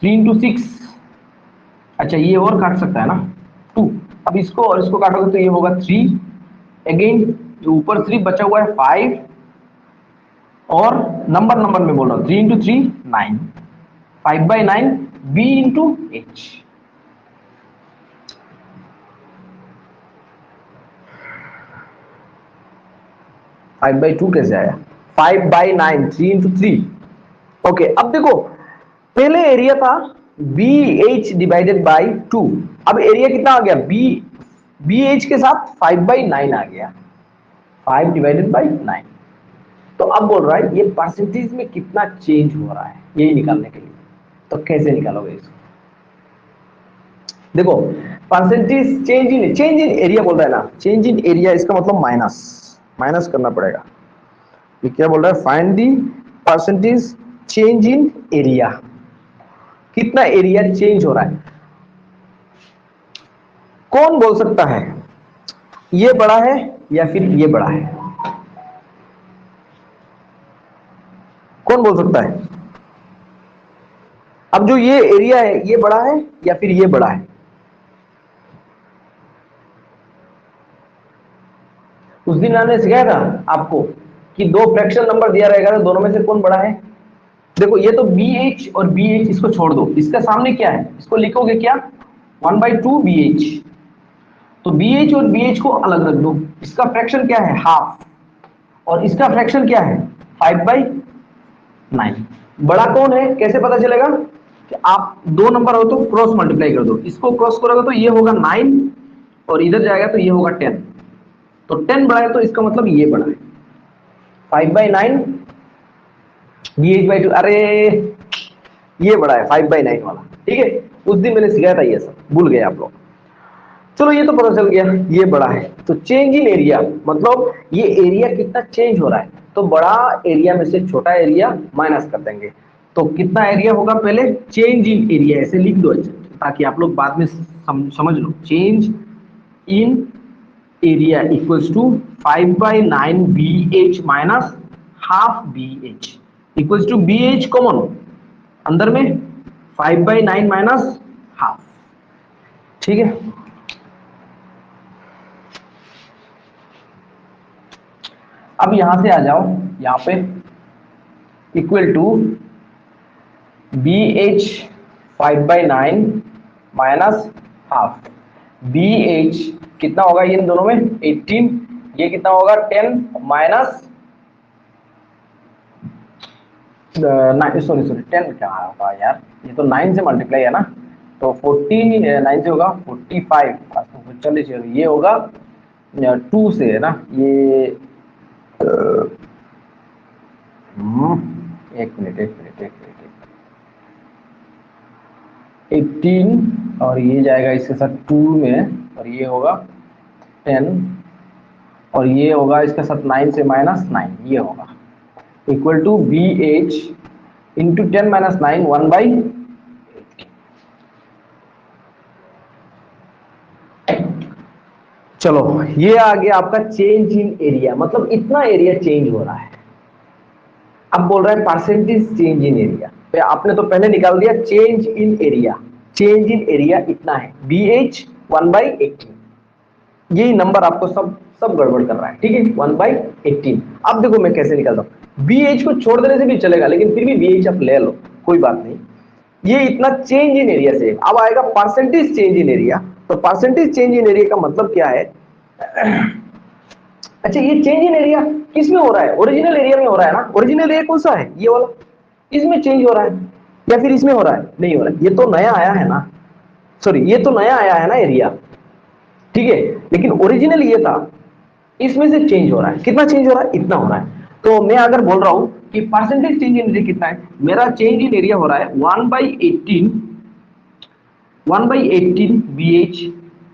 3 × 6। अच्छा ये और काट सकता है ना 2, अब इसको और इसको काटोगे तो ये होगा 3, अगेन जो ऊपर 3 बचा हुआ है 5, और नंबर नंबर में बोल रहा हूँ 3 × 3 9, 5/9 b into h। Five by two कैसे आया, 5/9 3 × 3। ओके, अब देखो पहले एरिया था BH डिवाइडेड बाई 2, अब एरिया कितना आ गया BH के साथ 5/9 आ गया, 5 डिवाइडेड बाई 9। तो अब बोल रहा है ये परसेंटेज में कितना चेंज हो रहा है, यही निकालने के लिए। तो कैसे निकालोगे इसको, देखो परसेंटेज चेंज इन एरिया बोल रहा है ना, चेंज इन एरिया इसका मतलब माइनस करना पड़ेगा। ये क्या बोल रहा है, find the percentage change in area, कितना एरिया चेंज हो रहा है। कौन बोल सकता है ये बड़ा है या फिर ये बड़ा है, कौन बोल सकता है? अब जो ये एरिया है ये बड़ा है या फिर ये बड़ा है? उस दिन मैंने सिखाया था आपको कि 2 फ्रैक्शन नंबर दिया रहेगा तो दोनों में से कौन बड़ा है। देखो ये तो BH और BH इसको छोड़ दो, इसका सामने क्या है, इसको लिखोगे क्या 1/2 BH। तो BH और BH को अलग रख दो, इसका फ्रैक्शन क्या है हाफ, और इसका फ्रैक्शन क्या है 5/9। बड़ा कौन है कैसे पता चलेगा, कि आप 2 नंबर हो तो क्रॉस मल्टीप्लाई कर दो, इसको क्रॉस करोगे तो ये होगा 9 और इधर जाएगा तो ये होगा 10। तो 10 बड़ा है तो इसका मतलब ये बड़ा है, 5/9 BH/2, अरे ये बड़ा है 5/9 वाला, ठीक है। उस दिन मैंने सिखाया था ये सब, भूल गए आप लोग। चलो ये तो पता चल गया ये बड़ा है। तो चेंज इन एरिया मतलब ये एरिया कितना चेंज हो रहा है, तो बड़ा एरिया में से छोटा एरिया माइनस कर देंगे। तो कितना एरिया होगा, पहले चेंज इन एरिया ऐसे लिख दो ताकि आप लोग बाद में समझ लो। Change in area equals to 5/9 BH minus half BH equals to BH common अंदर में 5/9 माइनस हाफ, ठीक है। अब यहां से आ जाओ, यहां पे equal to BH 5/9 minus half, BH कितना होगा ये इन दोनों में 18, ये कितना होगा 10 माइनस सॉरी 10 क्या होगा यार, ये तो 9 से मल्टीप्लाई है ना, तो 40 9 से होगा 45, चलिए चलो ये होगा 2 से है ना, ये एक मिनट 18 और ये जाएगा इसके साथ 2 में, और ये होगा 10 और ये होगा इसके साथ 9 से माइनस 9, ये होगा equal to BH into 10 minus 9 1/18। चलो ये आ गया आपका चेंज इन एरिया, मतलब इतना एरिया चेंज हो रहा है। अब बोल रहा है परसेंटेज चेंज इन एरिया, तो आपने तो पहले निकाल दिया change in area, change in area इतना है BH 1/18, यही नंबर आपको सब गड़बड़ कर रहा है, ठीक है 1/18। अब देखो मैं कैसे निकालता हूँ, BH को छोड़ देने से भी चलेगा लेकिन फिर भी BH आप ले लो कोई बात नहीं, ये इतना चेंज इन एरिया से। अब आएगा परसेंटेज चेंज इन एरिया, तो परसेंटेज चेंज इन एरिया का मतलब क्या है, अच्छा ये चेंज इन एरिया किस में हो रहा है, ओरिजिनल एरिया में हो रहा है ना, ओरिजिनल एरिया कौन सा है ये वाला, इसमें चेंज हो रहा है या फिर इसमें हो रहा है, नहीं हो रहा है, ये तो नया आया है ना, सॉरी ये तो नया आया है ना एरिया, ठीक है, लेकिन ओरिजिनल ये था, इसमें से चेंज हो रहा है। कितना चेंज हो रहा है? इतना हो रहा है। तो मैं अगर बोल रहा हूं कि परसेंटेज चेंज इन एरिया कितना है, मेरा चेंज इन एरिया हो रहा है 1/18, 1/18 BH।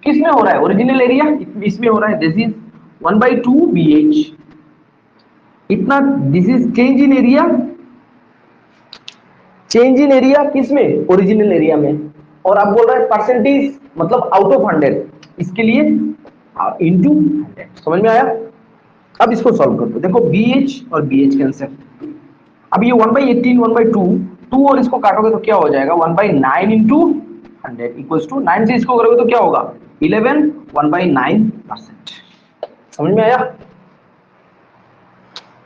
किसमें हो रहा है? ओरिजिनल एरिया इसमें हो रहा है, दिस इज 1/2 BH। इतना, this is change in area. Change in area किसमें? ओरिजिनल एरिया में। और आप बोल रहे हैं परसेंटेज मतलब आउट ऑफ 100, इसके लिए इंटू 100। समझ में आया? अब इसको सॉल्व कर दो। देखो BH और BH कैंसिल। अब ये 1/18, 1/2, 2 और इसको काटोगे तो क्या हो जाएगा? 1/9 इंटू 100 इक्वल्स टू 9 से इसको करोगे तो क्या होगा? 11, 1/9%। समझ में आया?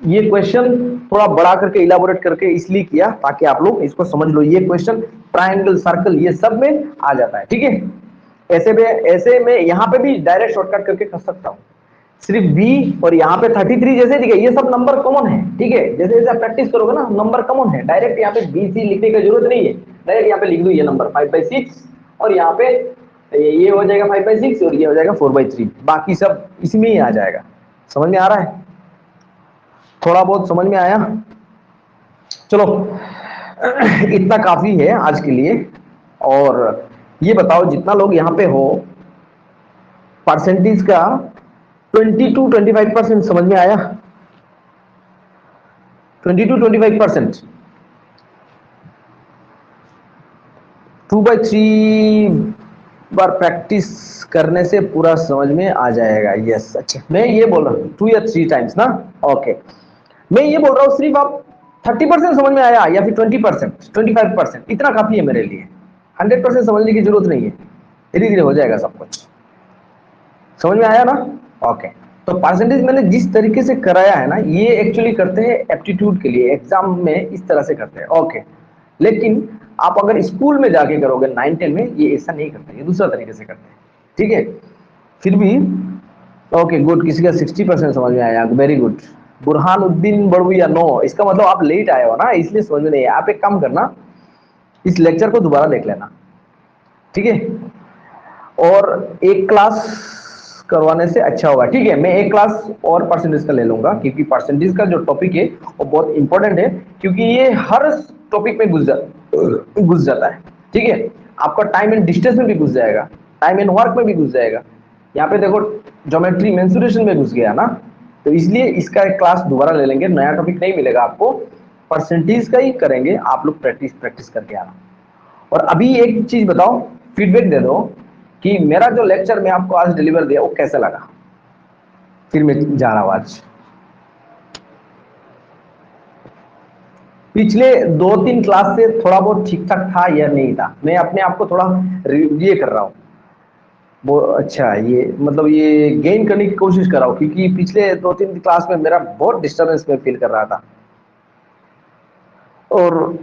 ये क्वेश्चन थोड़ा बड़ा करके इलाबोरेट करके इसलिए किया ताकि आप लोग इसको समझ लो। ये क्वेश्चन ट्रायंगल, सर्कल ये सब में आ जाता है। ठीक है, ऐसे में यहाँ पे भी डायरेक्ट शॉर्टकट करके कर सकता हूँ। सिर्फ बी और यहाँ पे 33 जैसे, ठीक है, ये सब नंबर कॉमन है। ठीक है, जैसे जैसे आप प्रैक्टिस करोगे ना, नंबर कॉमन है। डायरेक्ट यहाँ पे BC लिखने की जरूरत नहीं है, डायरेक्ट यहाँ पे लिख दो ये नंबर 5/6 और यहाँ पे ये हो जाएगा 5/6 और ये हो जाएगा 4/3। बाकी सब इसमें ही आ जाएगा। समझ में आ रहा है? थोड़ा बहुत समझ में आया? चलो इतना काफी है आज के लिए। और ये बताओ जितना लोग यहाँ पे हो, परसेंटेज का 20 to 25% समझ में आया? 20 to 25%। 2/3 बार प्रैक्टिस करने से पूरा समझ में आ जाएगा। यस, अच्छा, मैं ये बोल रहा हूँ 2 या 3 टाइम्स ना। ओके, मैं ये बोल रहा हूँ सिर्फ आप 30% समझ में आया या फिर 20%, 25%, इतना काफी है मेरे लिए। 100% समझने की जरूरत नहीं है, धीरे धीरे हो जाएगा सब कुछ। समझ में आया ना? ओके, तो परसेंटेज मैंने जिस तरीके से कराया है ना, ये एक्चुअली करते हैं एप्टीट्यूड के लिए, एग्जाम में इस तरह से करते हैं। ओके, लेकिन आप अगर स्कूल में जाके करोगे 9-10 में, ये ऐसा नहीं करते, ये दूसरा तरीके से करते हैं। ठीक है, फिर भी ओके गुड। किसी का 60% समझ में आया, वेरी गुड। बुरहानुद्दीन बड़ुया, नो, इसका मतलब आप लेट आए हो ना, इसलिए समझ में नहीं आया। आप एक काम करना, इस लेक्चर को दोबारा देख लेना। ठीक है, और एक क्लास करवाने से अच्छा होगा। ठीक है, मैं एक क्लास और परसेंटेज का ले लूंगा, क्योंकि परसेंटेज का जो टॉपिक है वो बहुत इंपॉर्टेंट है, क्योंकि ये हर टॉपिक में घुस जाता है। ठीक है, आपका टाइम एंड डिस्टेंस में भी घुस जाएगा, टाइम एंड वर्क में भी घुस जाएगा। यहाँ पे देखो ज्योमेट्री मेंसुरेशन में घुस गया ना, तो इसलिए इसका एक क्लास दोबारा ले लेंगे। नया टॉपिक नहीं मिलेगा आपको, परसेंटेज का ही करेंगे। आप लोग प्रैक्टिस प्रैक्टिस करके आना। और अभी एक चीज बताओ, फीडबैक दे दो कि मेरा जो लेक्चर मैं आपको आज डिलीवर दिया वो कैसा लगा। फिर मैं जा रहा हूं आज। पिछले 2-3 क्लास से थोड़ा बहुत ठीक ठाक था या नहीं था, मैं अपने आप को थोड़ा ये कर रहा हूँ, वो अच्छा, ये मतलब ये गेन करने की कोशिश कर रहा हूँ, क्योंकि पिछले 2-3 क्लास में मेरा बहुत डिस्टर्बेंस में फील कर रहा था। और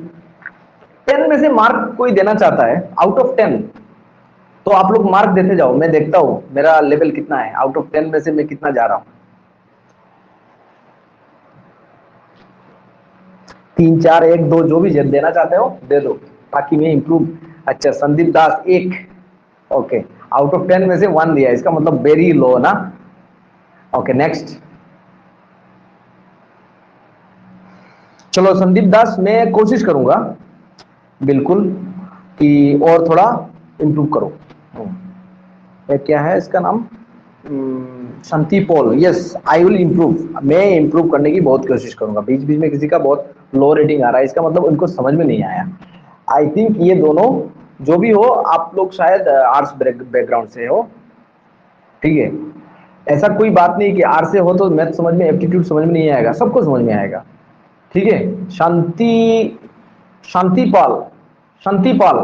10 में से मार्क कोई देना चाहता है आउट ऑफ 10, तो आप लोग मार्क देते जाओ, मैं देखता हूं मेरा लेवल कितना है, आउट ऑफ 10 में से मैं कितना जा रहा हूं। 3, 4, 1, 2 जो भी देना चाहते हो दे दो, ताकि मैं इंप्रूव। अच्छा, संदीप दास 1, ओके, आउट ऑफ 10 में से 1 दिया, इसका मतलब वेरी लो ना। Okay, next. चलो संदीप दास, मैं कोशिश करूंगा बिल्कुल कि और थोड़ा इंप्रूव करो। क्या है इसका नाम? Shanti Paul, yes, I will improve. मैं इम्प्रूव करने की बहुत कोशिश करूंगा। बीच बीच में किसी का बहुत लो रेटिंग आ रहा है, इसका मतलब उनको समझ में नहीं आया। आई थिंक ये दोनों जो भी हो, आप लोग शायद आर्ट्स बैकग्राउंड से हो। ठीक है, ऐसा कोई बात नहीं कि आर्ट्स से हो तो मैथ समझ में, एप्टीट्यूड समझ में नहीं आएगा, सबको समझ में आएगा। ठीक है, शांति पाल, शांति पाल,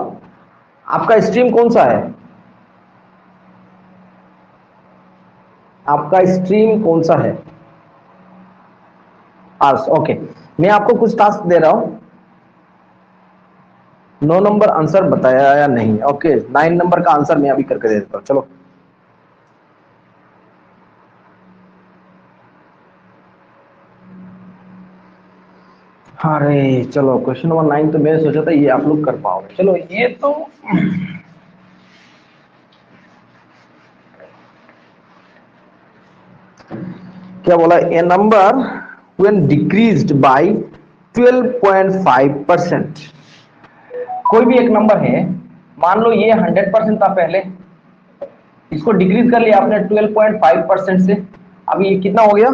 आपका स्ट्रीम कौन सा है? आपका स्ट्रीम कौन सा है? Arts, okay. मैं आपको कुछ टास्क दे रहा हूं। 9 नंबर आंसर बताया या नहीं? ओके, 9 नंबर का आंसर मैं अभी करके दे देता हूं। चलो, अरे चलो, क्वेश्चन नंबर 9 तो मैं सोचा था ये आप लोग कर पाओगे। चलो, ये तो क्या बोला, ए नंबर व्हेन डिक्रीज्ड बाय 12.5%। कोई भी एक नंबर है, मान लो ये 100% था पहले, इसको डिक्रीज कर लिया आपने 12.5% से, अब ये कितना हो गया,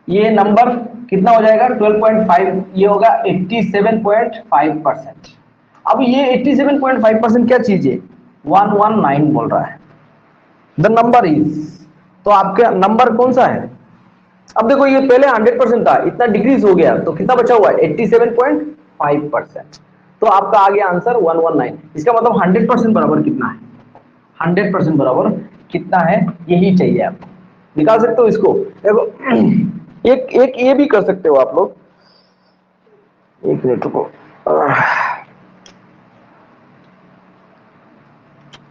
ये नंबर कितना हो जाएगा 12.5, ये होगा 87.5%। अब ये 87.5% क्या चीज है, 119 बोल रहा है, द नंबर इज, तो आपका नंबर कौन सा है। अब देखो ये पहले 100% था, इतना डिक्रीज हो गया तो कितना बचा हुआ है 87.5%, तो आपका आ गया आंसर 119। इसका मतलब 100% बराबर कितना है, 100% बराबर कितना है, यही चाहिए आपको। निकाल सकते हो इसको, देखो एक ये भी कर सकते हो आप लोग, एक मिनट रुको।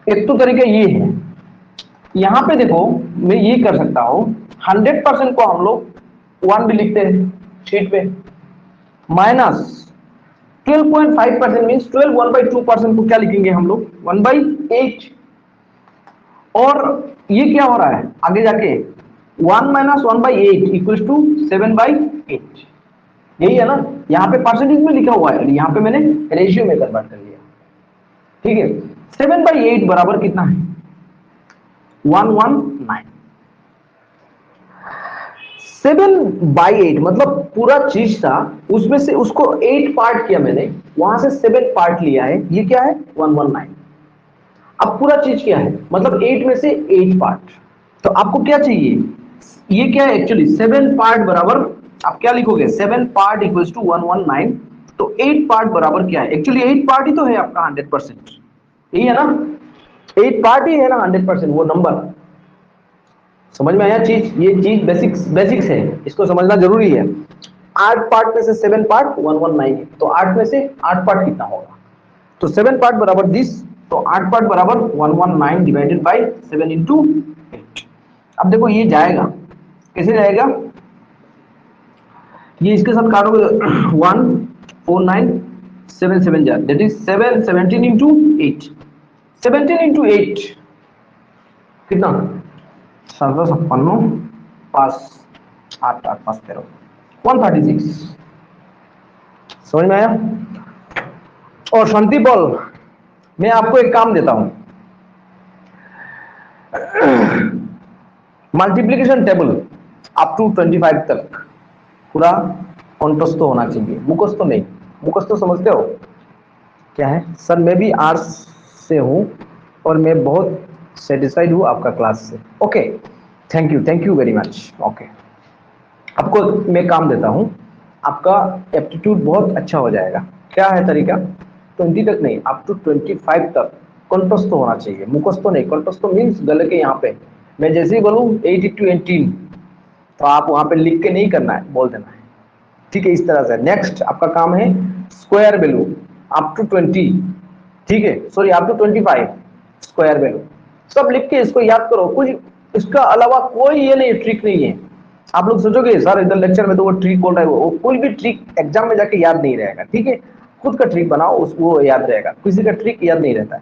एक तो तरीका ये है, यहां पे देखो मैं ये कर सकता हूं, 100% को हम लोग 1 भी लिखते हैं शीट पे, माइनस 12.5% मीन्स 12 1/2% को क्या लिखेंगे हम लोग 1/8, और ये क्या हो रहा है आगे जाके 1 - 1/8 इक्वल्स टू 7/8, यही है ना, यहाँ पे परसेंटेज में लिखा हुआ है, यहाँ पे मैंने रेशियो में कन्वर्ट कर लिया, ठीक है। 7/8 बराबर कितना है 119। 7/8 मतलब पूरा चीज था, उसमें से उसको 8 पार्ट किया मैंने, वहां से 7 पार्ट लिया है, ये क्या है 119। अब पूरा चीज क्या है, मतलब 8 में से 8 पार्ट, तो आपको क्या चाहिए, ये क्या है एक्चुअली 7 पार्ट बराबर, आप क्या लिखोगे 7 पार्ट इक्वल्स टू 119, तो 8 पार्ट बराबर क्या है, एक्चुअली 8 पार्ट ही तो है आपका 100%, यही है ना, 8 पार्ट ही है ना 100%, वो नंबर समझ में आया चीज, ये चीज बेसिक्स है, इसको समझना जरूरी है। 8 पार्ट में से 7 पार्ट 119 है, तो 8 में से 8 पार्ट कितना होगा, तो 7 पार्ट बराबर दिस, तो 8 पार्ट बराबर 119 डिवाइडेड बाय 7 इंटू 8। अब देखो ये जाएगा, कैसे जाएगा, ये इसके साथ काटोगे 1 4 9 7 7 जा, दैट इज 7 17 इंटू 8, 17 इंटू 8 कितना 756 5 8 8 5 13 136, समझ में आया। और शांति पॉल, मैं आपको एक काम देता हूं, मल्टीप्लिकेशन टेबल अप टू 25 तक पूरा कंठस्थ होना चाहिए, मुखस्थ तो नहीं, मुखस्थ तो समझते हो क्या है सर, मैं भी आर्ट्स से हूं और मैं बहुत सेटिस्फाइड हूं आपका क्लास से, okay thank you very much, okay. आपको मैं काम देता हूं, आपका एप्टीट्यूड बहुत अच्छा हो जाएगा। क्या है तरीका, 20 तक नहीं, अप टू 25 तक कंठस्थ होना चाहिए, मुखस्थ नहीं, कंठस्थ मीन्स गले के यहाँ पे, मैं जैसे ही बोलूं 8 into 18 तो आप वहां पे लिख के नहीं करना है, बोल देना है, ठीक है, इस तरह से। नेक्स्ट आपका काम है स्क्वायर वैल्यू अप टू 20, ठीक है, sorry up to 25 square value, सब लिख के इसको याद करो, कुछ इसका अलावा कोई ये नहीं ट्रिक नहीं है। आप लोग सोचोगे सर इधर लेक्चर में तो वो ट्रिक बोल रहा है, वो कोई भी ट्रिक एग्जाम में जाके याद नहीं रहेगा, ठीक है, खुद का ट्रिक बनाओ, उस वो याद रहेगा, किसी का ट्रिक याद नहीं रहता है।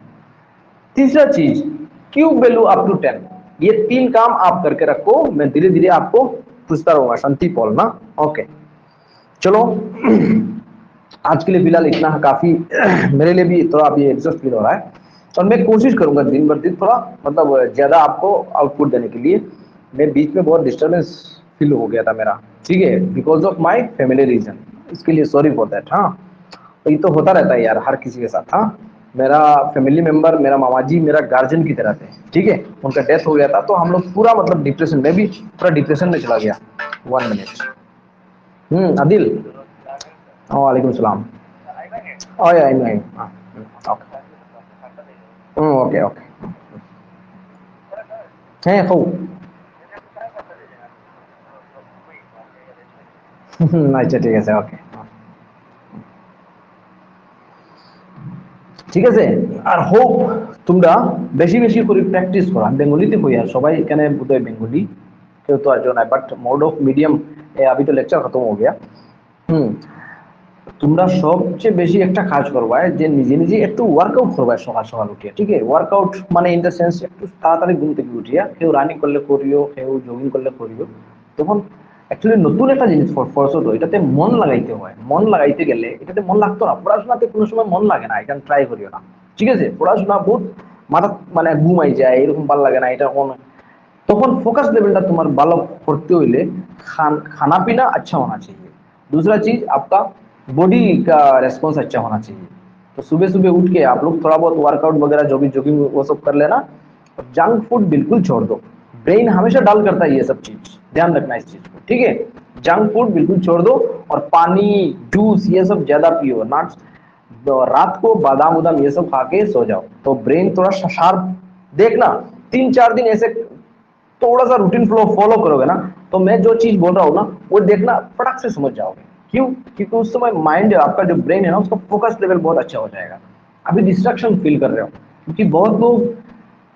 तीसरा चीज क्यूब वैल्यू अप टू 10, ये 3 काम आप करके रखो, मैं धीरे धीरे आपको पूछता रहूंगा शांति पॉल ना, ओके चलो। आज के लिए फिलहाल इतना काफी मेरे लिए भी थोड़ा अभी एडजस्ट फील हो रहा है, और मैं कोशिश करूंगा दिन भर दिन थोड़ा मतलब ज्यादा आपको आउटपुट देने के लिए। मैं बीच में बहुत डिस्टर्बेंस फील हो गया था मेरा, ठीक है, because of my family reason, इसके लिए सॉरी फॉर दैट। हाँ तो ये तो होता रहता है यार हर किसी के साथ। हाँ मेरा फैमिली मेंबर, मेरा मामा जी मेरा गार्जियन की तरह थे, ठीक है, उनका डेथ हो गया था, तो हम लोग पूरा मतलब डिप्रेशन में भी पूरा डिप्रेशन में चला गया। 1 मिनट। आदिल, वालेकुम सलाम। Oh yeah, I know him. Okay. Okay. Hey, हो। আচ্ছা ঠিক আছে, ওকে ঠিক আছে। আর হোপ তোমরা বেশি বেশি করে প্র্যাকটিস করো। আমি বেঙ্গলিতে কই, আর সবাই এখানে বোধহয় বেঙ্গলি, কেউ তো আর নাই, बट मोड ऑफ मीडियम अभी तो लेक्चर खत्म हो गया। তোমরা সবচেয়ে বেশি একটা কাজ করবা যে নিজে নিজে একটু ওয়ার্কআউট করবা সকাল সকাল উঠিয়া, ঠিক আছে? ওয়ার্কআউট মানে ইন দ্য সেন্স একটু তাড়াতাড়ি ঘুম থেকে উঠিয়া কেউ রানিং করলে করিও, কেউ জগিং করলে করিও। তখন অ্যাকচুয়ালি নতুন একটা জিনিস ফোর্স হতো, এটাতে মন লাগাইতে হয়। মন লাগাইতে গেলে এটাতে মন লাগতো না, পড়াশোনাতে কোনো সময় মন লাগে না, এটা ট্রাই করিও না, ঠিক আছে? পড়াশোনা বহুত মাথা মানে ঘুমাই যায়, এরকম ভালো লাগে না, এটা কোনো। তখন फोकस लेवलটা তোমার ভালো করতে হইলে खाना पीना अच्छा होना चाहिए। दूसरा चीज आपका बॉडी का रेस्पॉन्स अच्छा होना चाहिए। तो सुबह सुबह उठ के आप लोग थोड़ा बहुत वर्कआउट वगैरह जो भी जोगिंग वो सब कर लेना। और जंक फूड बिल्कुल छोड़ दो, ब्रेन हमेशा डाल करता है ये सब चीज, ध्यान रखना इस चीज को, ठीक है? जंक फूड बिल्कुल छोड़ दो और पानी जूस ये सब ज्यादा पियो, नट्स। तो रात को बादाम उदाम ये सब खा के सो जाओ, तो ब्रेन थोड़ा शार्प। देखना 3-4 दिन ऐसे थोड़ा सा रूटीन फ्लो फॉलो करोगे ना, तो मैं जो चीज बोल रहा हूँ ना वो देखना फटक से समझ जाओगे। क्यों? क्योंकि उस समय माइंड आपका जो ब्रेन है ना उसका फोकस लेवल बहुत अच्छा हो जाएगा। अभी डिस्ट्रक्शन फील कर रहे हो क्योंकि बहुत लोग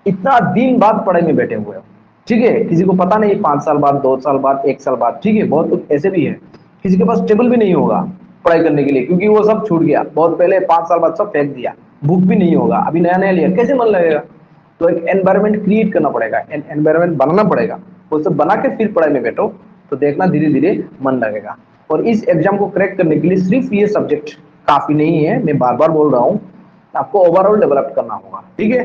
इतना दिन बाद पढ़ाई में बैठे हुए हो, ठीक है? किसी को पता नहीं 5 साल बाद, 2 साल बाद, 1 साल बाद, ठीक है? बहुत लोग ऐसे भी है, किसी के पास टेबल भी नहीं होगा पढ़ाई करने के लिए क्योंकि वो सब छूट गया बहुत पहले, 5 साल बाद सब फेंक दिया। बुक भी नहीं होगा, अभी नया नया लिया, कैसे मन लगेगा? तो एक एनवायरनमेंट क्रिएट करना पड़ेगा, एनवायरनमेंट बनाना पड़ेगा। वो सब बना के फिर पढ़ाई में बैठो, तो देखना धीरे धीरे मन लगेगा। और इस एग्जाम को क्रैक करने के लिए सिर्फ ये सब्जेक्ट काफी नहीं है, मैं बार बार बोल रहा हूँ। आपको ओवरऑल डेवलप करना होगा, ठीक है?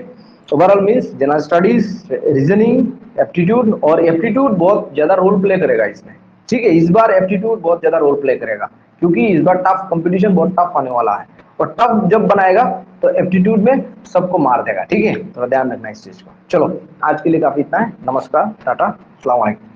Overall means general studies, reasoning, aptitude. और एप्टीट्यूड बहुत ज्यादा रोल प्ले करेगा इसमें, ठीक है? इस बार एप्टीट्यूड बहुत ज्यादा रोल प्ले करेगा क्योंकि इस बार टफ कंपटीशन बहुत टफ आने वाला है। और टफ जब बनाएगा तो एप्टीट्यूड में सबको मार देगा, ठीक है? थोड़ा ध्यान रखना इस चीज को। चलो आज के लिए काफी इतना है, नमस्कार, टाटा, अस्सलाम वालेकुम।